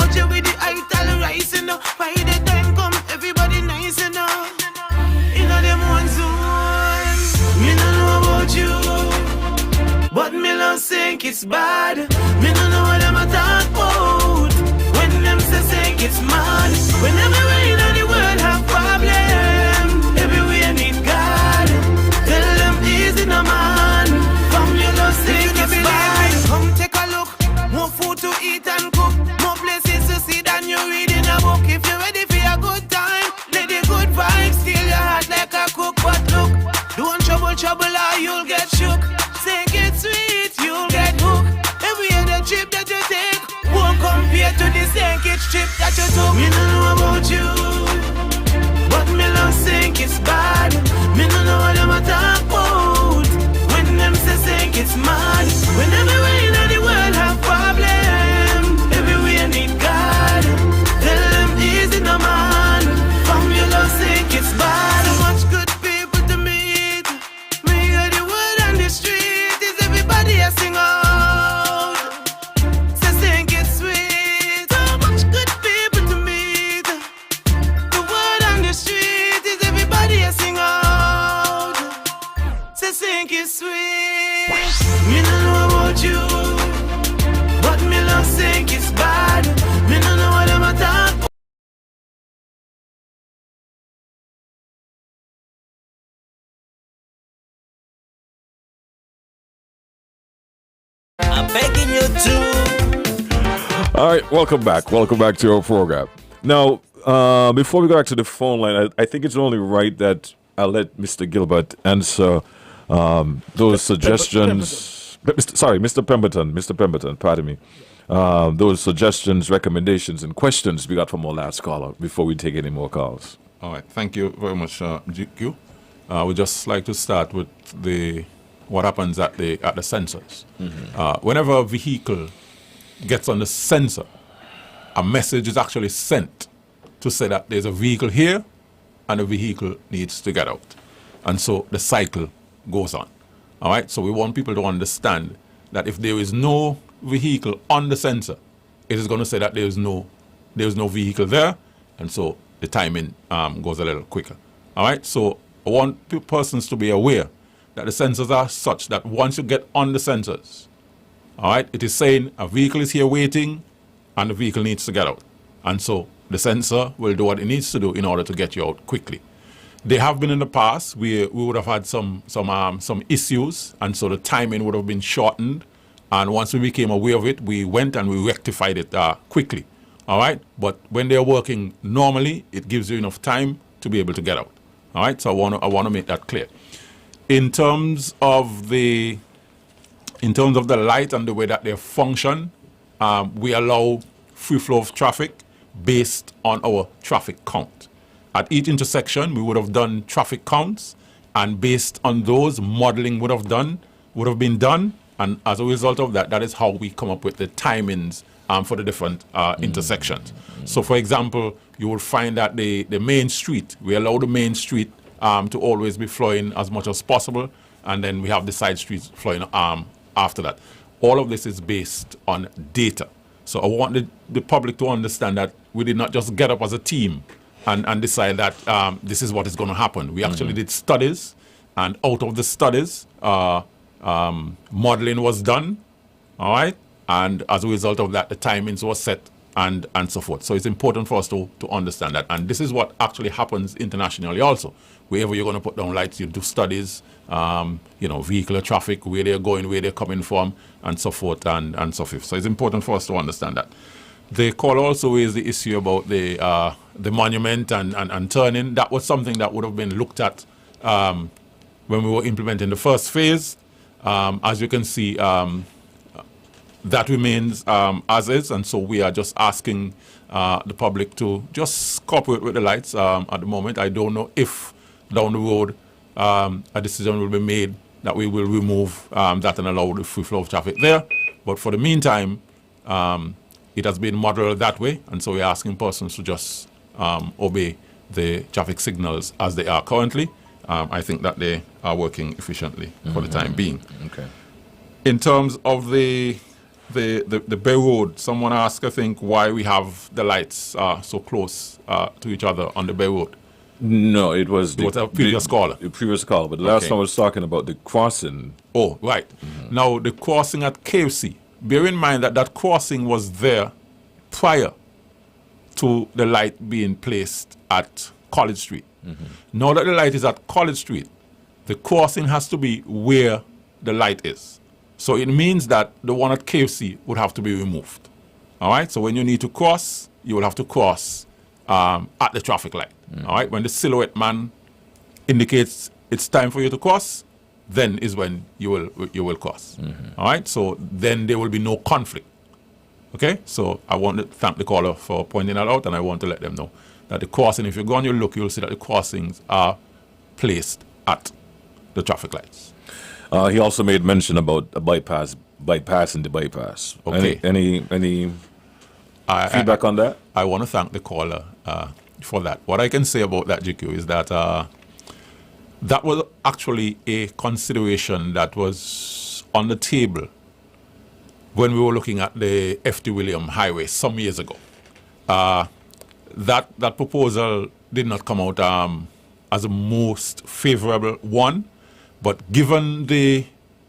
Out you with the ital rice enough. By the time come everybody nice enough. In a them one zone. Me no know about you, but me love think it's bad. Me no know what them a talk about. When them say think it's mad. When everywhere in the world have problems, everywhere need God. Tell them easy no man. From your love think it's bad. Come take a look. More food to eat and cook. More places to see than you read in a book. If you're ready for a good time, let the good vibes steal your heart like a cook. But look, don't trouble or you'll get shook. Say it sweet, you'll get hooked. Every other trip that you take won't compare to the Sankage trip that you took. Me no know about you, but me love think it's bad. Me no know what them a talk about. When them say think it's mad. When everywhere in the world have problems, everywhere need God. Tell them easy no man. From your love think it's bad. So much good people to meet. Me hear the word on the street. Is everybody a sing out? Say think it's sweet. So much good people to meet. The word on the street is everybody a sing out. Say think it's sweet. Me no know about you, but me love think it's bad. Me no know what them a talk. I'm begging you to. All right, welcome back. Welcome back to our program. Now, before we go back to the phone line, I think it's only right that I'll let Mr. Gilbert answer those suggestions. Mr. Pemberton, pardon me. Those suggestions, recommendations, and questions we got from our last caller before we take any more calls. All right, thank you very much, GQ. We'd just like to start with what happens at the sensors. Whenever a vehicle gets on the sensor, a message is actually sent to say that there's a vehicle here and the vehicle needs to get out. And so the cycle goes on. All right, so we want people to understand that if there is no vehicle on the sensor, it is going to say that there's no vehicle there. and so the timing goes a little quicker. All right, so I want persons to be aware that the sensors are such that once you get on the sensors, all right, it is saying a vehicle is here waiting and the vehicle needs to get out. And so the sensor will do what it needs to do in order to get you out quickly. They have been in the past, we would have had some issues, and so the timing would have been shortened. And once we became aware of it, we went and we rectified it quickly. All right, but when they're working normally, it gives you enough time to be able to get out. All right, so I want to make that clear. In terms of the light and the way that they function, we allow free flow of traffic based on our traffic count. At each intersection, we would have done traffic counts, and based on those, modeling would have been done, and as a result of that, that is how we come up with the timings for the different intersections. So, for example, you will find that the main street, we allow the main street to always be flowing as much as possible, and then we have the side streets flowing after that. All of this is based on data. So I want the public to understand that we did not just get up as a team and decide that this is what is going to happen. We actually did studies, and out of the studies, modeling was done, all right? And as a result of that, the timings were set and so forth. So it's important for us to understand that. And this is what actually happens internationally also. Wherever you're going to put down lights, you do studies, vehicular traffic, where they're going, where they're coming from, and so forth and so forth. So it's important for us to understand that. The call also is the issue about the monument and turning. That was something that would have been looked at when we were implementing the first phase. As you can see, that remains as is, and so we are just asking the public to just cooperate with the lights at the moment. I don't know if down the road a decision will be made that we will remove that and allow the free flow of traffic there. But for the meantime, it has been modeled that way, and so we're asking persons to just obey the traffic signals as they are currently. I think that they are working efficiently for the time being. Okay. In terms of the Bay Road, someone asked, I think, why we have the lights so close to each other on the Bay Road. No, it was a previous caller. The previous caller, but the last one was talking about the crossing. Oh, right. Now, the crossing at KFC, bear in mind that crossing was there prior to the light being placed at College Street. Now that the light is at College Street, the crossing has to be where the light is. So it means that the one at KFC would have to be removed. All right? So when you need to cross, you will have to cross at the traffic light. All right? When the silhouette man indicates it's time for you to cross, then is when you will cross. All right? So then there will be no conflict. Okay? So I want to thank the caller for pointing that out, and I want to let them know that the crossing, if you go on your look, you'll see that the crossings are placed at the traffic lights. He also made mention about a bypassing the bypass. Okay. Any feedback on that? I want to thank the caller for that. What I can say about that, GQ, is that that was actually a consideration that was on the table when we were looking at the F.T. William Highway some years ago. That proposal did not come out as a most favorable one, but given the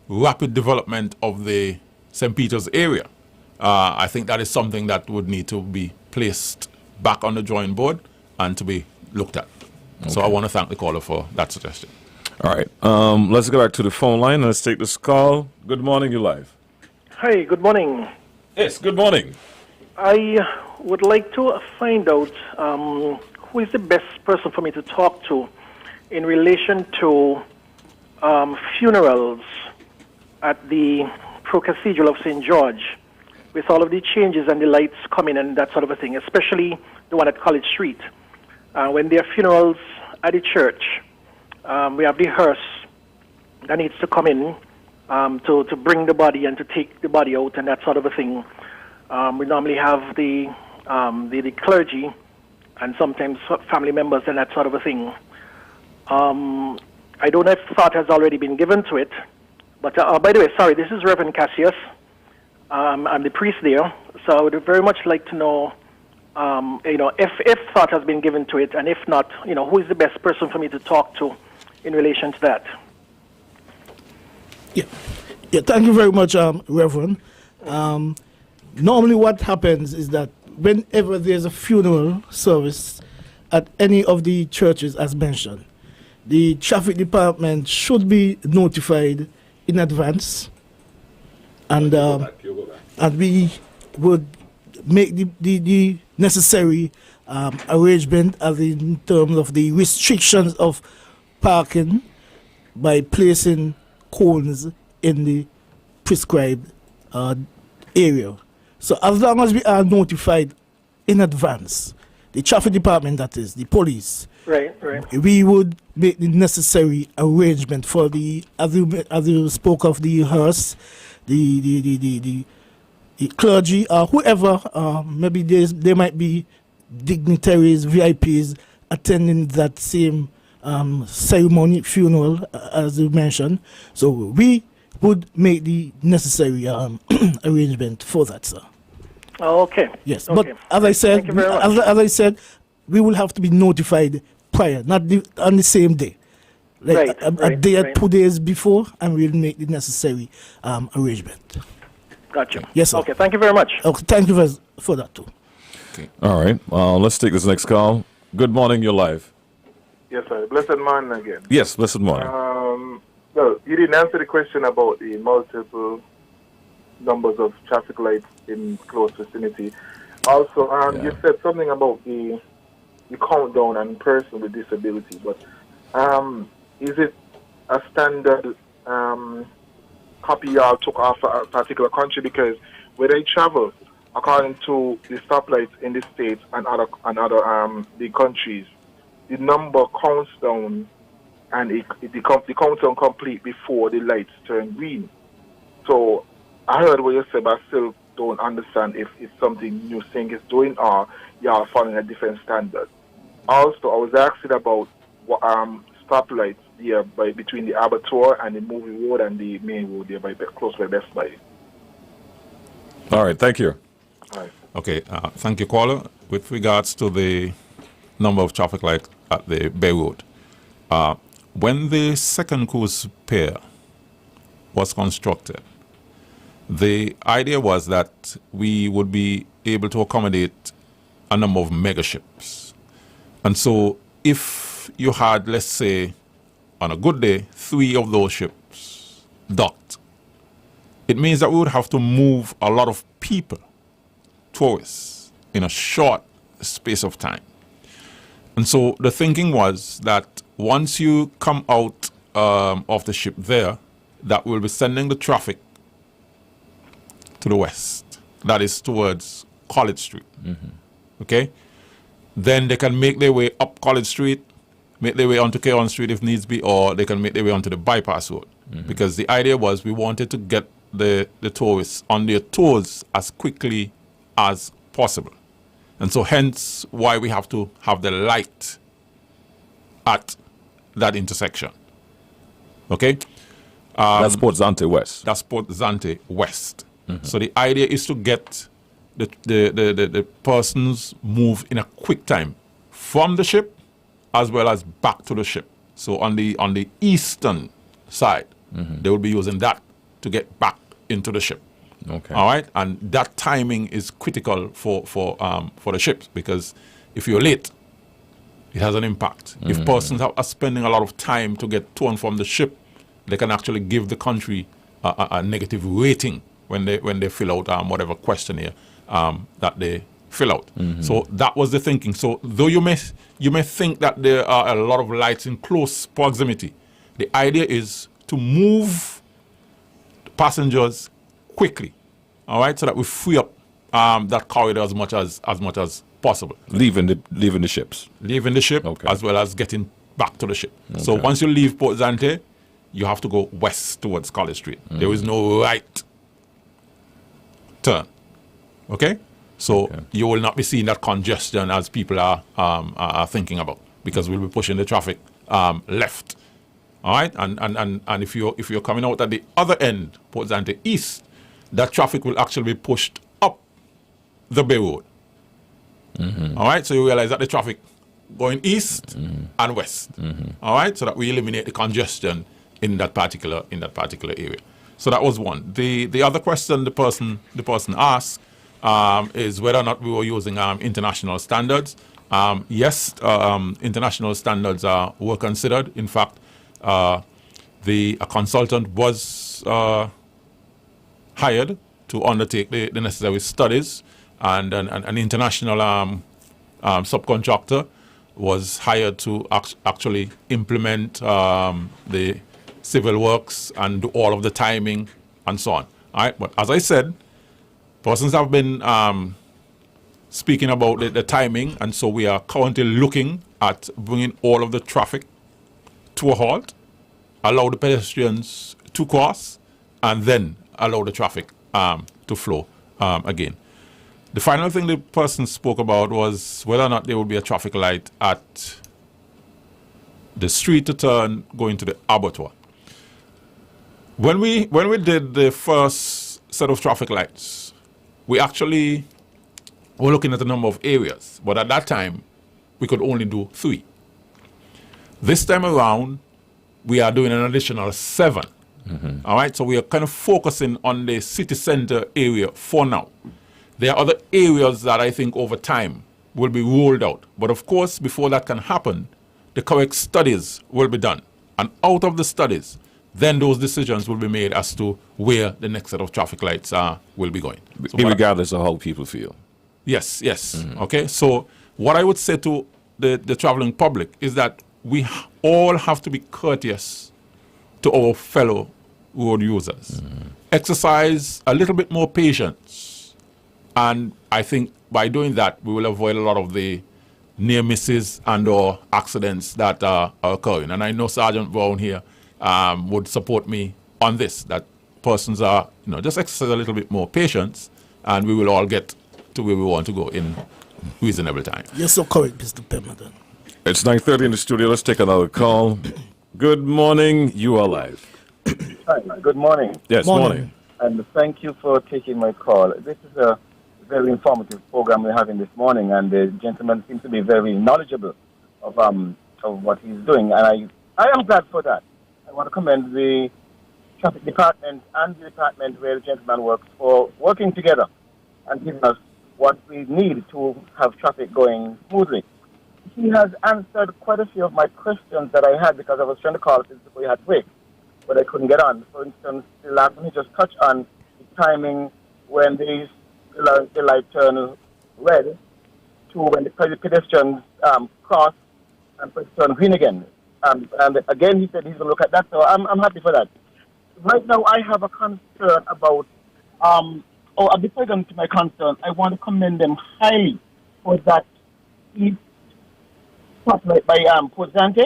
rapid development of the St. Peter's area, I think that is something that would need to be placed back on the drawing board and to be looked at. Okay. So I want to thank the caller for that suggestion. All right. Let's go back to the phone line. Let's take this call. Good morning, you're live. Hi, good morning. Yes, good morning. I would like to find out who is the best person for me to talk to in relation to funerals at the Pro-Cathedral of St. George, with all of the changes and the lights coming and that sort of a thing, especially the one at College Street. When there are funerals at the church, we have the hearse that needs to come in to bring the body and to take the body out and that sort of a thing. We normally have the clergy and sometimes family members and that sort of a thing. I don't know if thought has already been given to it, but by the way, sorry, this is Reverend Cassius. I'm the priest there, so I would very much like to know if thought has been given to it, and if not, who is the best person for me to talk to in relation to that? Yeah, thank you very much, Reverend. Normally what happens is that whenever there's a funeral service at any of the churches as mentioned, the traffic department should be notified in advance, and we would make the necessary arrangement as in terms of the restrictions of parking by placing cones in the prescribed area. So as long as we are notified in advance, the traffic department, that is, the police, right, we would make the necessary arrangement for the, as you spoke of, the hearse, the clergy, or whoever, maybe there might be dignitaries, VIPs attending that same ceremony, funeral, as you mentioned. So we would make the necessary arrangement for that, sir. Oh, okay. Yes, okay. but as I said, Thank you very much. as I said, we will have to be notified prior, not on the same day. Like a day or 2 days before, and we'll make the necessary arrangement. Gotcha. Yes, sir. Okay, thank you very much. Okay, thank you for that too. Okay. All right. Let's take this next call. Good morning. You're live. Yes, sir. Blessed morning again. Yes, blessed morning. Well, you didn't answer the question about the multiple numbers of traffic lights in close vicinity. Also, you said something about the countdown and person with disabilities, but is it a standard copy y'all took off a particular country? Because when they travel, according to the stoplights in the States and other the countries, the number counts down and the countdown complete before the lights turn green. So I heard what you said, but I still don't understand if it's something you think is doing or you're following a different standard. Also, I was asking about stoplights here between the Abattoir and the Movie Road and the main road there close by Best Buy. All right. Thank you. All right. Okay. Thank you, caller. With regards to the number of traffic lights at the Bay Road, when the second cruise pier was constructed, the idea was that we would be able to accommodate a number of mega ships. And so if you had, let's say, on a good day, 3 of those ships docked, it means that we would have to move a lot of people, tourists, in a short space of time. And so the thinking was that once you come out of the ship there, that we'll be sending the traffic to the west, that is towards College Street. Okay? Then they can make their way up College Street, make their way onto Keon Street if needs be, or they can make their way onto the bypass road. Because the idea was we wanted to get the tourists on their toes as quickly as possible. And so hence why we have to have the light at that intersection. Okay? That's Port Zante West. That's Port Zante West. So the idea is to get the persons move in a quick time from the ship as well as back to the ship. So on the eastern side, they will be using that to get back into the ship. Okay. All right, and that timing is critical for the ships, because if you're late, it has an impact. If persons are spending a lot of time to get to and from the ship, they can actually give the country a negative rating when they fill out whatever questionnaire that they fill out. So that was the thinking. So though you may think that there are a lot of lights in close proximity, the idea is to move passengers quickly, all right, so that we free up that corridor as much as possible. Leaving the ships. Leaving the ship, as well as getting back to the ship. So once you leave Port Zante, you have to go west towards College Street. There is no right turn. Okay? So you will not be seeing that congestion as people are thinking about, because we'll be pushing the traffic left. All right? And if you're coming out at the other end, Port Zante East, that traffic will actually be pushed up the Bay Road. All right, so you realize that the traffic going east and west. All right, so that we eliminate the congestion in that particular area. So that was one. The other question the person asked is whether or not we were using international standards. Yes, international standards were considered. In fact, a consultant was hired to undertake the necessary studies, and an international subcontractor was hired to actually implement the civil works and do all of the timing and so on. All right, but as I said, persons have been speaking about the timing, and so we are currently looking at bringing all of the traffic to a halt, allow the pedestrians to cross, and then allow the traffic to flow again. The final thing the person spoke about was whether or not there would be a traffic light at the street to turn going to the abattoir. When we did the first set of traffic lights, we actually were looking at a number of areas, but at that time we could only do 3. This time around, we are doing an additional 7. All right, so we are kind of focusing on the city center area for now. There are other areas that I think over time will be rolled out. But of course, before that can happen, the correct studies will be done. And out of the studies, then those decisions will be made as to where the next set of traffic lights will be going. So regardless of how people feel. Yes. Okay, so what I would say to the traveling public is that we all have to be courteous to our fellow road users. Exercise a little bit more patience. And I think by doing that, we will avoid a lot of the near misses and or accidents that are occurring. And I know Sergeant Brown here would support me on this, that persons are, just exercise a little bit more patience, and we will all get to where we want to go in reasonable time. You're so correct, Mr. Pemberton. It's 9:30 in the studio. Let's take another call. Good morning. You are live. Hi, good morning. Yes, morning. And thank you for taking my call. This is a very informative program we're having this morning, and the gentleman seems to be very knowledgeable of what he's doing, and I am glad for that. I want to commend the traffic department and the department where the gentleman works for working together and giving us what we need to have traffic going smoothly. He has answered quite a few of my questions that I had because I was trying to call since before you had to wait, but I couldn't get on. For instance, let me just touch on the timing when the light turn red to when the pedestrians cross and turn green again. And again, he said he's going to look at that, so I'm happy for that. Right now, I have a concern about, before I get into my concern, I want to commend them highly for that stoplight by Port Zante.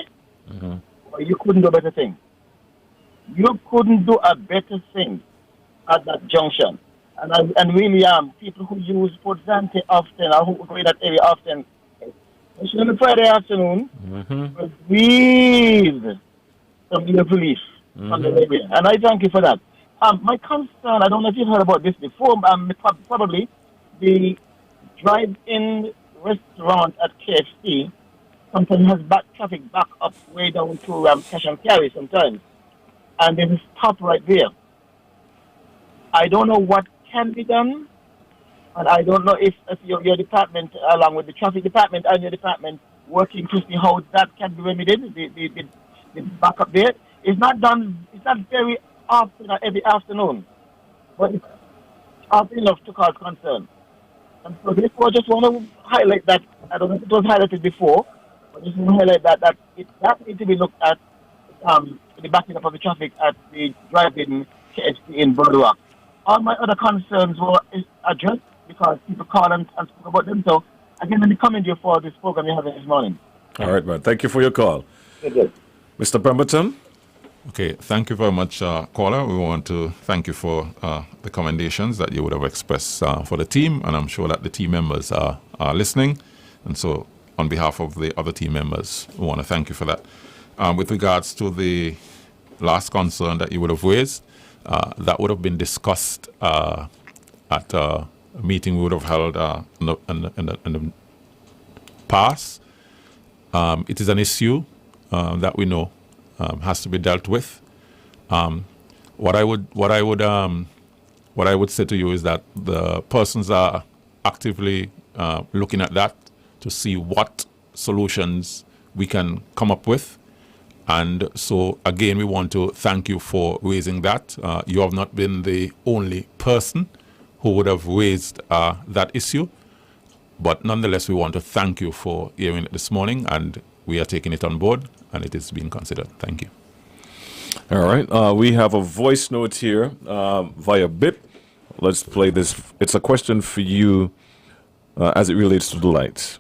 You couldn't do a better thing. You couldn't do a better thing at that junction. And really, people who use Port Zante often, or who go in that area often, especially on Friday afternoon, will breathe some relief on the area. And I thank you for that. My concern, I don't know if you've heard about this before, probably the drive-in restaurant at KFC sometimes has traffic back up way down to cash and carry sometimes. And there's a stop right there. I don't know what can be done, and I don't know if your department, along with the traffic department and your department, working to see how that can be remedied, the backup there. It's not done, it's not very often or every afternoon, but it's often enough to cause concern. And so therefore, I just want to highlight that. I don't know if it was highlighted before, but I just want to highlight that that needs to be looked at, the backing up of the traffic at the drive-in KFC in Boardwalk. All my other concerns were addressed because people called and spoke about them. So, again, let me commend you for this program you're having this morning. All right, man. Thank you for your call. Mr. Pemberton? Okay, thank you very much, caller. We want to thank you for the commendations that you would have expressed for the team, and I'm sure that the team members are listening. And so, on behalf of the other team members, we want to thank you for that. With regards to the last concern that you would have raised, that would have been discussed at a meeting we would have held in the past. It is an issue that we know has to be dealt with. What I would say to you is that the persons are actively looking at that to see what solutions we can come up with. And so, again, we want to thank you for raising that. You have not been the only person who would have raised that issue. But nonetheless, we want to thank you for hearing it this morning, and we are taking it on board, and it is being considered. Thank you. All right. We have a voice note here via BIP. Let's play this. It's a question for you as it relates to the lights.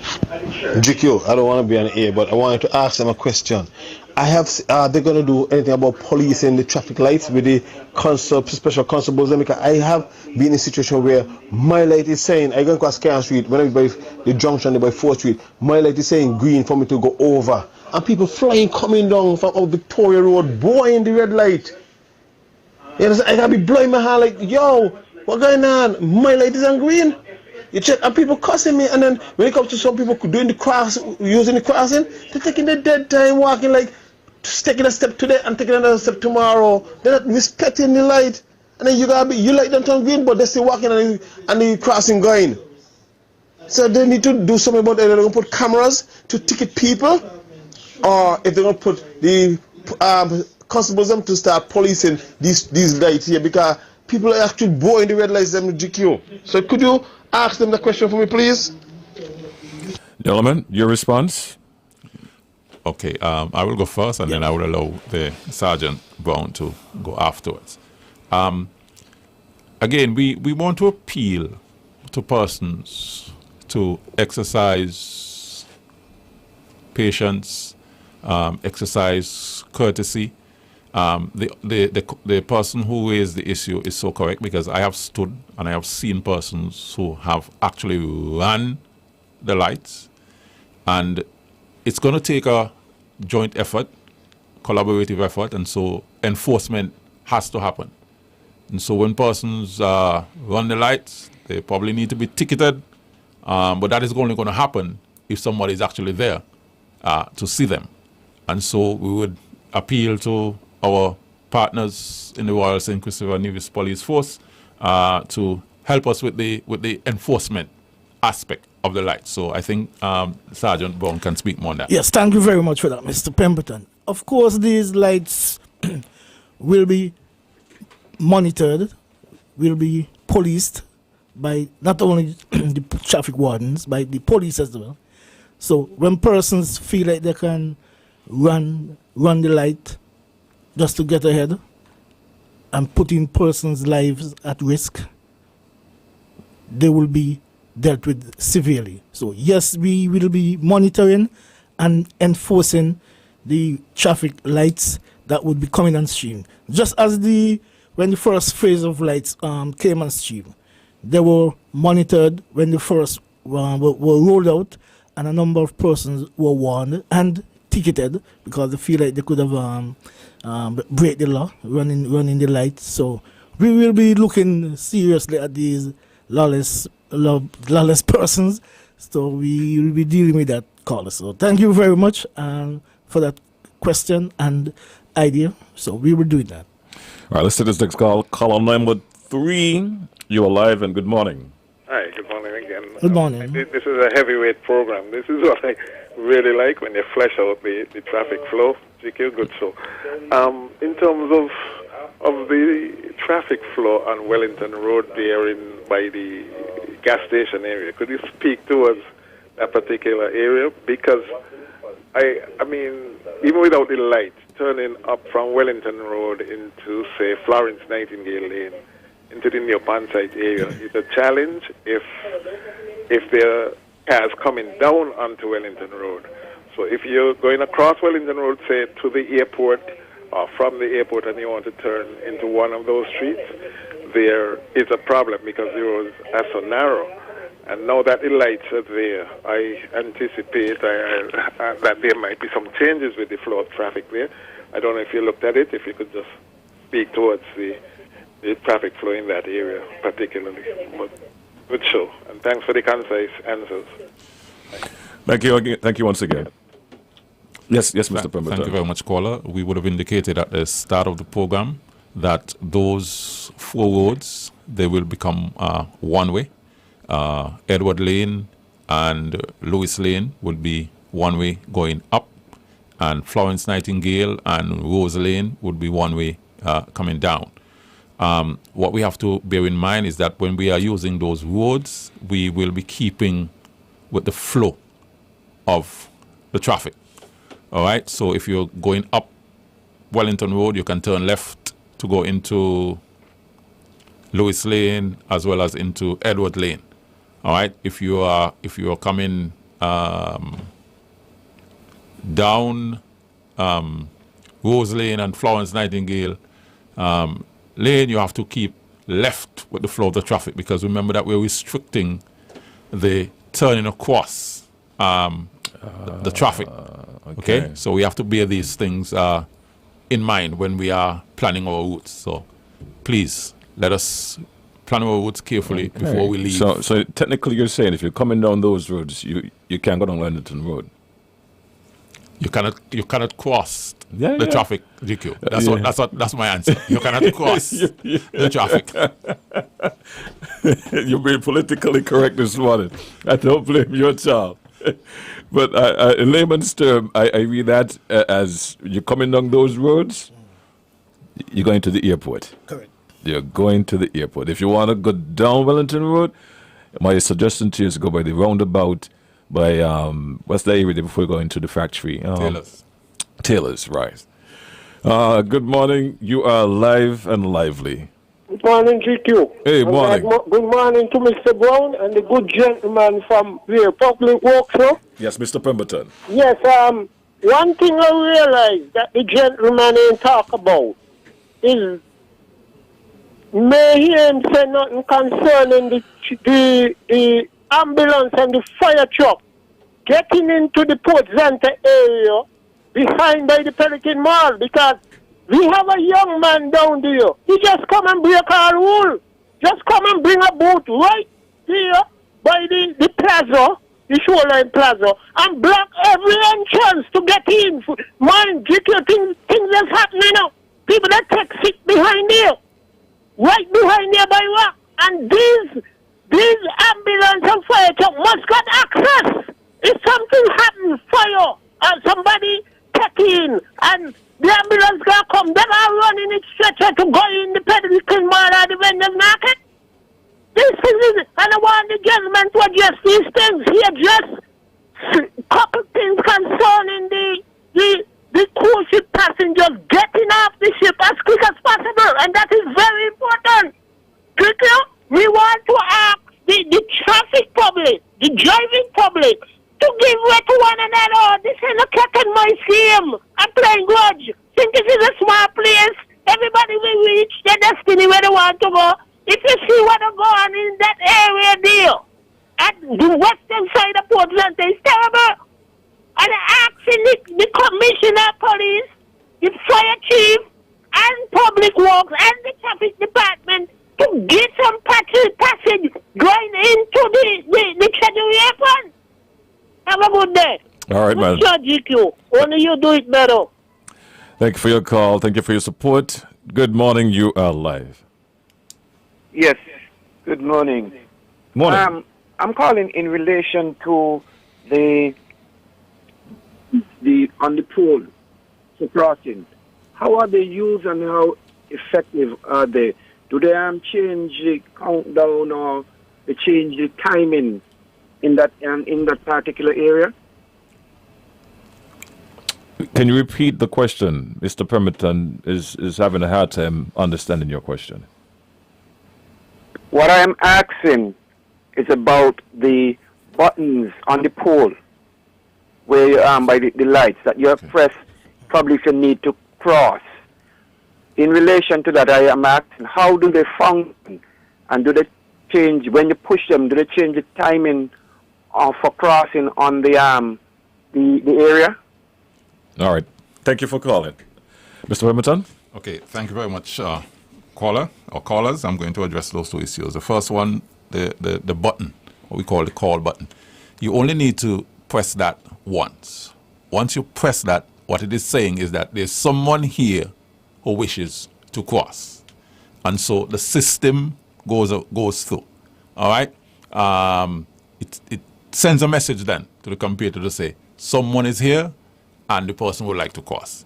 GQ, I don't want to be on the air, but I wanted to ask them a question. They're going to do anything about policing the traffic lights with the special constables? Because I have been in a situation where my light is saying, I go across Scan Street, when I by the junction by 4th Street, my light is saying green for me to go over. And people flying coming down from up Victoria Road, blowing the red light. You know, I gotta be blowing my hand like, yo, what going on? My light is on green. You check, and people cussing me, and then when it comes to some people doing the cross, using the crossing, they're taking the dead time, walking like, just taking a step today and taking another step tomorrow. They're not respecting the light, and then you light them turn green, but they're still walking and the crossing going. So they need to do something about it. They're going to put cameras to ticket people, or if they're going to put the constables them to start policing these lights here, because people are actually blowing the red lights them with GQ. So could you ask them the question for me, please? Gentlemen, your response? Okay, I will go first, and then I will allow the Sergeant Brown to go afterwards. Again, we want to appeal to persons to exercise patience, exercise courtesy. The person who raised the issue is so correct, because I have stood and I have seen persons who have actually run the lights, and it's going to take a joint effort, collaborative effort, and so enforcement has to happen. And so when persons run the lights, they probably need to be ticketed, but that is only going to happen if somebody is actually there to see them. And so we would appeal to our partners in the Royal St. Christopher Nevis Police Force to help us with the enforcement aspect of the lights. So I think Sergeant Brown can speak more on that. Yes, thank you very much for that, Mr. Pemberton. Of course, these lights will be monitored, will be policed by not only the traffic wardens, by the police as well. So when persons feel like they can run the light just to get ahead and putting persons' lives at risk, they will be dealt with severely. So yes, we will be monitoring and enforcing the traffic lights that would be coming on stream. Just as when the first phase of lights came on stream, they were monitored when the first were rolled out, and a number of persons were warned and ticketed because they feel like they could have break the law, running the lights. So we will be looking seriously at these lawless persons. So we will be dealing with that call. So thank you very much for that question and idea. So we will do that. All right, let's take this next call. Caller number 3. You are live, and good morning. Hi, good morning again. Good morning. This is a heavyweight program. This is what I really like, when they flesh out the traffic flow. GQ, good show. In terms of the traffic flow on Wellington Road there by the gas station area, could you speak towards that particular area? Because I mean, even without the light, turning up from Wellington Road into, say, Florence Nightingale Lane, into the New Pansite area, it's a challenge if there are cars coming down onto Wellington Road. So if you're going across Wellington Road, say, to the airport, or from the airport, and you want to turn into one of those streets, there is a problem because the roads are so narrow. And now that the lights are there, I anticipate that there might be some changes with the flow of traffic there. I don't know if you looked at it, if you could just speak towards the traffic flow in that area particularly. But good show, and thanks for the concise answers. Thank you again. Thank you once again. Yes, Mr. Pemberton. Thank you very much, caller. We would have indicated at the start of the program that those 4 roads, they will become one-way. Edward Lane and Lewis Lane will be one-way going up, and Florence Nightingale and Rose Lane would be one-way coming down. What we have to bear in mind is that when we are using those roads, we will be keeping with the flow of the traffic. All right, so if you're going up Wellington Road, you can turn left to go into Lewis Lane as well as into Edward Lane. All right, if you are coming down Rose Lane and Florence Nightingale Lane, you have to keep left with the flow of the traffic, because remember that we're restricting the turning across the traffic. Okay, so we have to bear these things in mind when we are planning our routes. So please let us plan our routes carefully before we leave. So technically, you're saying if you're coming down those roads, you can't go down Wellington Road. You cannot cross the traffic, GQ. That's my answer. You cannot cross the traffic. You're being politically correct this morning. I don't blame you at all. But in layman's term, I read that as you're coming down those roads, you're going to the airport. Correct. You're going to the airport. If you want to go down Wellington Road, my suggestion to you is to go by the roundabout by, what's the area before going to the factory? Taylor's, right. Good morning. You are live and lively. Good morning, GQ. Hey, morning. Good morning to Mr. Brown and the good gentleman from the Public Works. Yes, Mr. Pemberton. Yes, one thing I realize that the gentleman ain't talk about is may hear him say nothing concerning the ambulance and the fire truck getting into the Port Zante area behind by the Pelican Mall, because we have a young man down there. He just come and break our rule. Just come and bring a boat right here by the plaza, the Shoreline Plaza, and block every entrance to get in. Man, things that's happening now. People that take sick behind there. Right behind there by what? And these ambulance and fire truck must get access. If something happens, fire, and somebody take in, and the ambulance gonna come, they are running it stretcher to go in the Pelican Mall or the vendors market. This is, and I want the gentleman to address these things. He addressed a couple things concerning the cruise ship passengers getting off the ship as quick as possible, and that is very important. We want to ask the traffic public, the driving public, to give way to one another. This is a cat and mouse game. I'm playing grudge. Think this is a small place. Everybody will reach their destiny where they want to go. If you see what is going on in that area there, at the western side of Port Zante, it's terrible. And I'm asking the commissioner of police, the fire chief, and public works, and the traffic department to get some passage going into the Treasury Airport. Have a good day. All right, man. Sure, GQ. Only you do it better. Thank you for your call. Thank you for your support. Good morning. You are live. Yes. Good morning. Morning. I'm calling in relation to the on the pole for crossing. How are they used and how effective are they? Do they change the countdown or they change the timing in that particular area? Can you repeat the question? Mr. Pemberton is having a hard time understanding your question. What I am asking is about the buttons on the pole where you are by the lights that you have pressed probably if you need to cross. In relation to that, I am asking, how do they function? And do they change, when you push them, do they change the timing for crossing on the area? All right. Thank you for calling. Mr. Pemberton? Okay, thank you very much, caller or callers. I'm going to address those two issues. The first one, the button, what we call the call button. You only need to press that once. Once you press that, what it is saying is that there's someone here who wishes to cross. And so the system goes through. All right? It sends a message then to the computer to say, someone is here and the person would like to cross.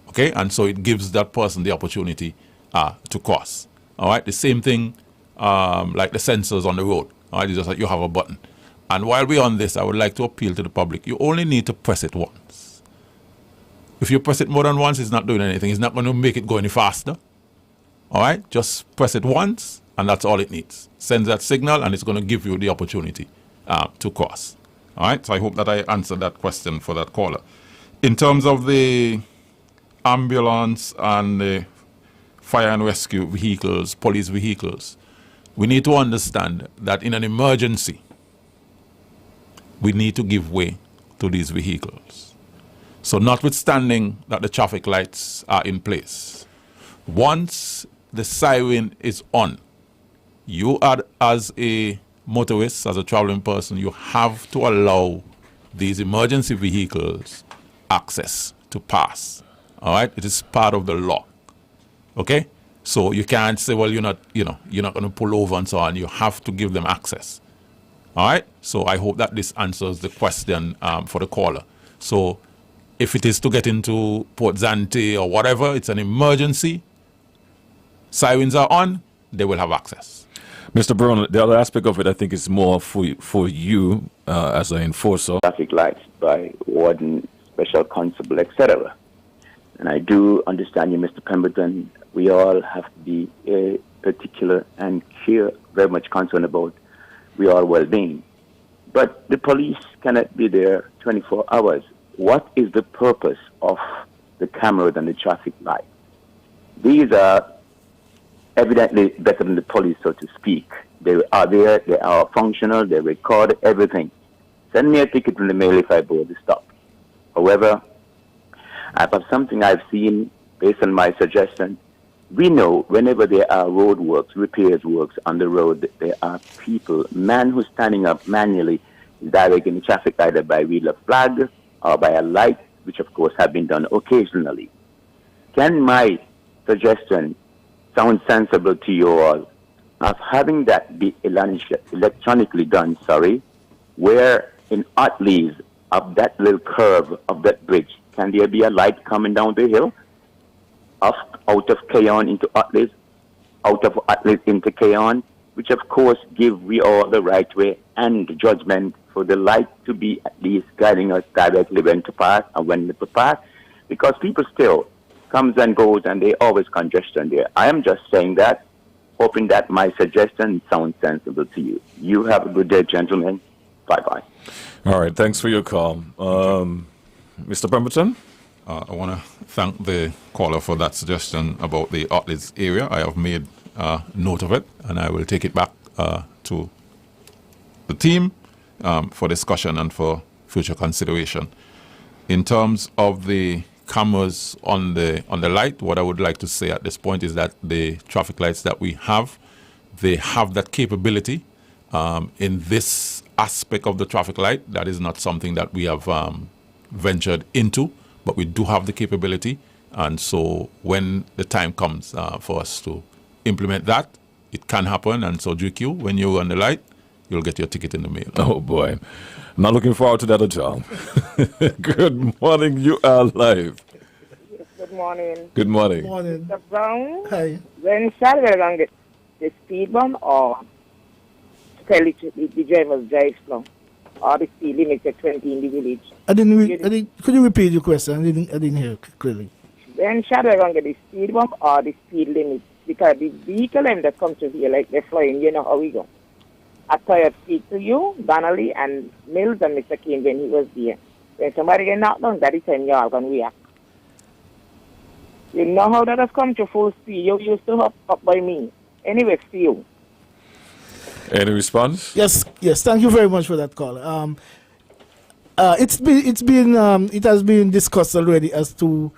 Okay? And so it gives that person the opportunity to cross. All right? The same thing like the sensors on the road. All right? It's just like you have a button. And while we're on this, I would like to appeal to the public. You only need to press it once. If you press it more than once, it's not doing anything. It's not going to make it go any faster. All right? Just press it once, and that's all it needs. Sends that signal, and it's going to give you the opportunity to cross. All right? So I hope that I answered that question for that caller. In terms of the ambulance and the fire and rescue vehicles, police vehicles, we need to understand that in an emergency, we need to give way to these vehicles. So notwithstanding that the traffic lights are in place, once the siren is on, you are, as a motorist, as a traveling person, you have to allow these emergency vehicles access to pass. All right? It is part of the law. Okay? So you can't say, well, you're not going to pull over and so on. You have to give them access. All right? So I hope that this answers the question for the caller. So if it is to get into Port Zante or whatever, it's an emergency, sirens are on, they will have access. Mr. Brown, the other aspect of it, I think, is more for you as an enforcer. Traffic lights by warden, special constable, etc. And I do understand you, Mr. Pemberton. We all have to be particular and care, very much concerned about our well-being. But the police cannot be there 24 hours. What is the purpose of the cameras and the traffic lights? These are evidently better than the police, so to speak. They are there, they are functional, they record everything. Send me a ticket in the mail if I board the stop. However, I have something I've seen based on my suggestion. We know whenever there are road works, repairs works on the road, there are people, man who's standing up manually, directing the traffic either by wheel of flag or by a light, which of course have been done occasionally. Can my suggestion sound sensible to you all of having that be electronically done, where in Otley's of that little curve of that bridge, can there be a light coming down the hill? Out of Keyon into Otley's, out of Otley's into Keyon, which of course give we all the right way and judgment for the light to be at least guiding us directly when to pass and when to pass, because people still comes and goes and they always congestion there. I am just saying that, hoping that my suggestion sounds sensible to you. You have a good day, gentlemen. Bye-bye. All right, thanks for your call. Mr. Pemberton? I want to thank the caller for that suggestion about the Otley's area. I have made note of it, and I will take it back to the team for discussion and for future consideration. In terms of the cameras on the light, what I would like to say at this point is that the traffic lights that we have, they have that capability. In this aspect of the traffic light, that is not something that we have ventured into, but we do have the capability. And so when the time comes for us to implement that, it can happen. And so GQ, when you're on the light, you'll get your ticket in the mail. Oh boy. Not looking forward to that at all. Good morning, you are live. Yes, good morning. Good morning. Good morning. Mr. Brown, Hi. when Saturday going to get the speed bump or tell it the drivers drive slow or the speed limit at 20 in the village? Could you repeat your question? I didn't hear clearly. When Saturday going to get the speed bump or the speed limit? Because the vehicle that come to here, like they're flying, you know how we go. I thought I'd speak to you, Donnelly, and Mills and Mr. King when he was there. When somebody get knocked down, that is when y'all going to react. You know how that has come to full speed. You used to up by me. Anyway, see you. Any response? Yes. Thank you very much for that call. It has been discussed already as to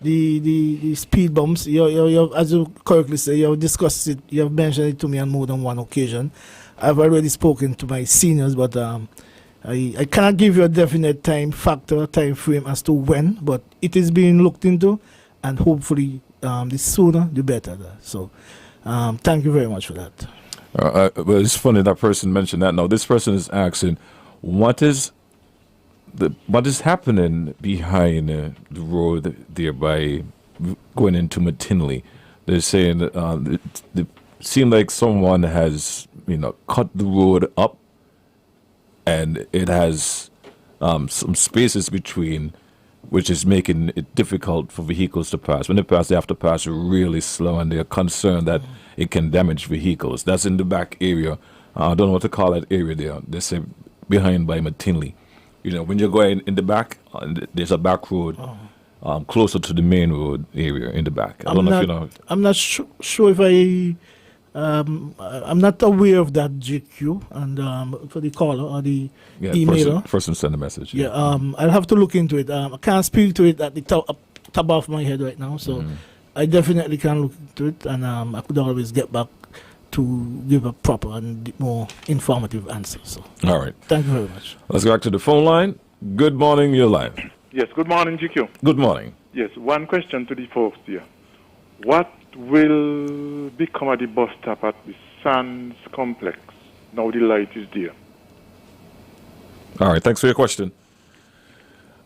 the speed bumps. You as you correctly say, you have discussed it. You have mentioned it to me on more than one occasion. I've already spoken to my seniors, but I cannot give you a definite time frame as to when, but it is being looked into, and hopefully the sooner the better. So thank you very much for that. Well, it's funny that person mentioned that. Now, this person is asking, what is happening behind the road there by going into McTinley? They're saying that it seemed like someone has, cut the road up, and it has some spaces between, which is making it difficult for vehicles to pass. When they pass, they have to pass really slow, and they're concerned that it can damage vehicles. That's in the back area. I don't know what to call that area there. They say behind by McTinley. When you're going in the back, there's a back road closer to the main road area in the back. I don't know if you know. I'm not sure if I'm not aware of that, GQ, and for the caller or the emailer. Person send a message. Yeah, I'll have to look into it. I can't speak to it at the top of my head right now, so I definitely can look into it, and I could always get back to give a proper and more informative answer. So, all right. Thank you very much. Let's go back to the phone line. Good morning, you're live. Yes, good morning, GQ. Good morning. Yes, one question to the folks here. What will become of the bus stop at the Sands complex now the light is there? All right, thanks for your question.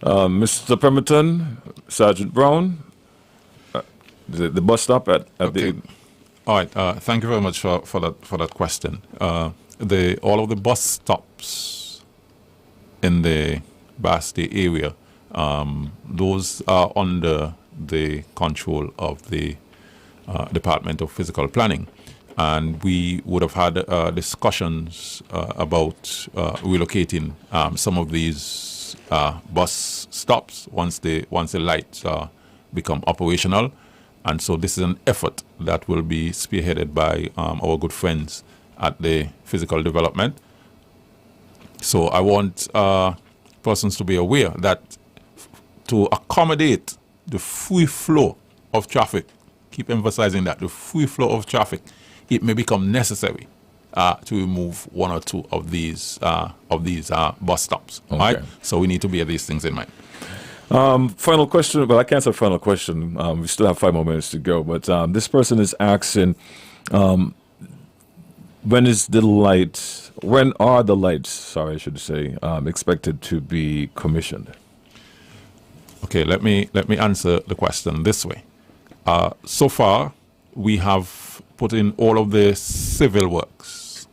Mr. Pemberton, Sergeant Brown, the bus stop at the... All right, thank you very much for that question. All of the bus stops in the Basti area, those are under the control of the Department of Physical Planning, and we would have had discussions about relocating some of these bus stops once the lights become operational. And so this is an effort that will be spearheaded by our good friends at the Physical Development. So I want persons to be aware that to accommodate the free flow of traffic, keep emphasizing that, the free flow of traffic, it may become necessary to remove one or two of these bus stops. Okay. Right? So we need to bear these things in mind. Final question. Well, I can't say final question. We still have 5 more minutes to go. But this person is asking, when are the lights, expected to be commissioned? Okay, let me answer the question this way. So far, we have put in all of the civil works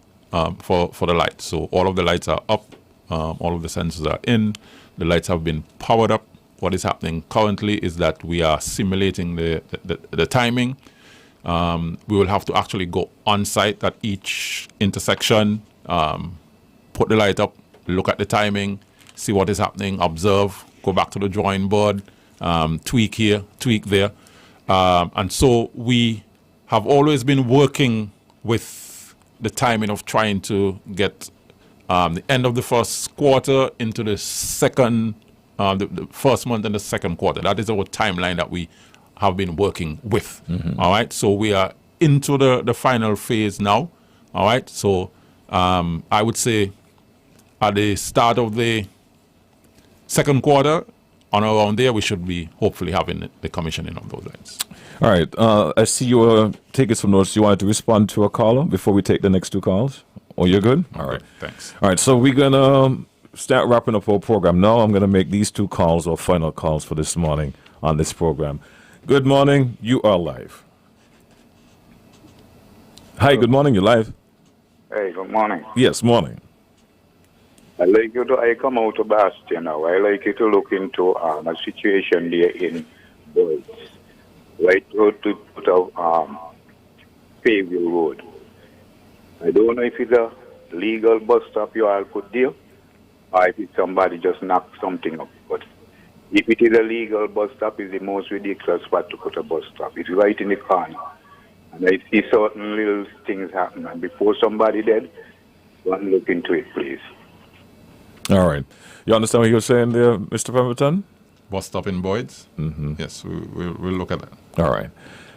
for the lights. So all of the lights are up, all of the sensors are in, the lights have been powered up. What is happening currently is that we are simulating the timing. We will have to actually go on site at each intersection, put the light up, look at the timing, see what is happening, observe, go back to the drawing board, tweak here, tweak there. And so we have always been working with the timing of trying to get the end of the first quarter into the second, the first month and the second quarter. That is our timeline that we have been working with. Mm-hmm. All right. So we are into the final phase now. All right. So I would say at the start of the second quarter, on around there, we should be hopefully having the commissioning of those lights. All right. I see you were taking some notes. You wanted to respond to a caller before we take the next 2 calls? Oh, you're good? All right. Thanks. All right. So we're going to start wrapping up our program now. I'm going to make these 2 calls or final calls for this morning on this program. Good morning. You are live. Hi. Good morning. You're live. Hey, good morning. Yes, morning. I like you to I come out of Bastion now. I like you to look into a situation there in Boyds. Right road to put out Paveville Road. I don't know if it's a legal bus stop you all put there, or if it's somebody just knocked something up. But if it is a legal bus stop, it's the most ridiculous spot to put a bus stop. It's right in the corner. And I see certain little things happen. And before somebody dead, go and look into it, please. All right. You understand what you're saying there, Mr. Pemberton? Bus stop in Boyds? Mm-hmm. Yes, we'll look at that. All right.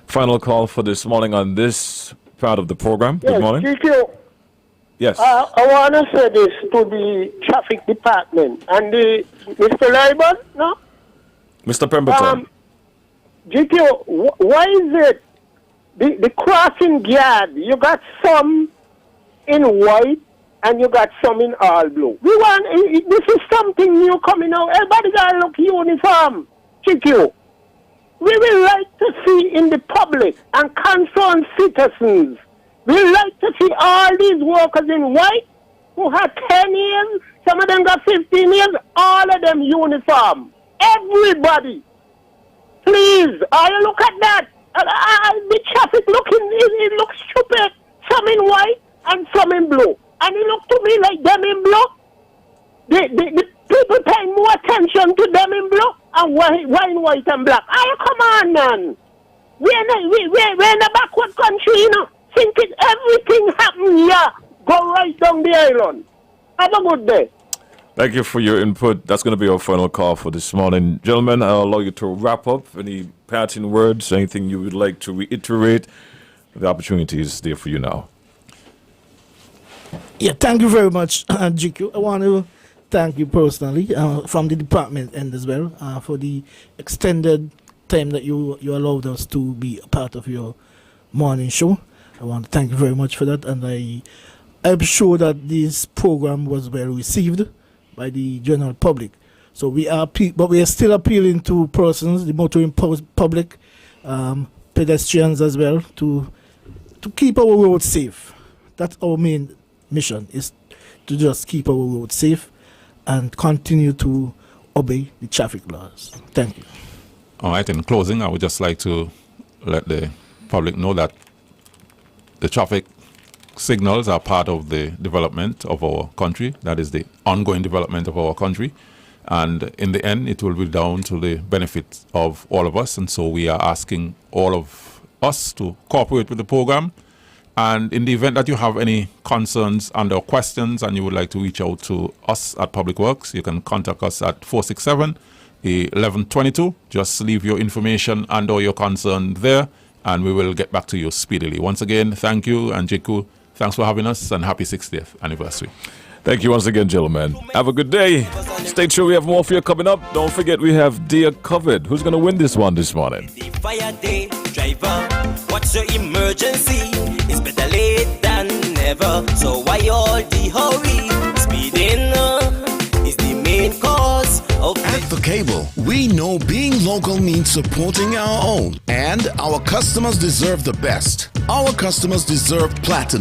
Final call for this morning on this part of the program. Good morning. GQ. Yes. I want to say this to the traffic department and Mr. Liban, no? Mr. Pemberton. GQ, why is it the crossing guard, you got some in white and you got some in all blue? This is something new coming out. Everybody got to look uniform, GQ. We will like to see in the public and concerned citizens, we like to see all these workers in white who have 10 years, some of them got 15 years, all of them uniform. Everybody. Please, you look at that. The traffic it looks stupid. Some in white and some in blue. And it looked to me like them in blue. The people pay more attention to them in blue and why in white and black. Come on, man. We're in a backward country, you know. Thinking everything happen here, go right down the island. Have a good day. Thank you for your input. That's going to be our final call for this morning. Gentlemen, I'll allow you to wrap up. Any parting words, anything you would like to reiterate? The opportunity is there for you now. Yeah, thank you very much, GQ. I want to thank you personally from the department end as well for the extended time that you allowed us to be a part of your morning show. I want to thank you very much for that, and I'm sure that this program was well received by the general public. So we are still appealing to persons, the motoring public, pedestrians as well, to keep our roads safe. That's our main mission, is to just keep our roads safe and continue to obey the traffic laws. Thank you. All right, in closing, I would just like to let the public know that the traffic signals are part of the development of our country. That is the ongoing development of our country. And in the end, it will be down to the benefit of all of us. And so we are asking all of us to cooperate with the program. And in the event that you have any concerns and/or questions and you would like to reach out to us at Public Works, you can contact us at 467-1122. Just leave your information and/or your concern there, and we will get back to you speedily. Once again, thank you, and Jiku, thanks for having us, and happy 60th anniversary. Thank you once again, gentlemen. Have a good day. Stay tuned. We have more for you coming up. Don't forget, we have Dear Covered. Who's going to win this one this morning? Fire day, driver, what's your emergency? It's better late than never. So why all the hurry? Speeding is the main cause of At The Cable, we know being local means supporting our own, and our customers deserve the best. Our customers deserve platinum.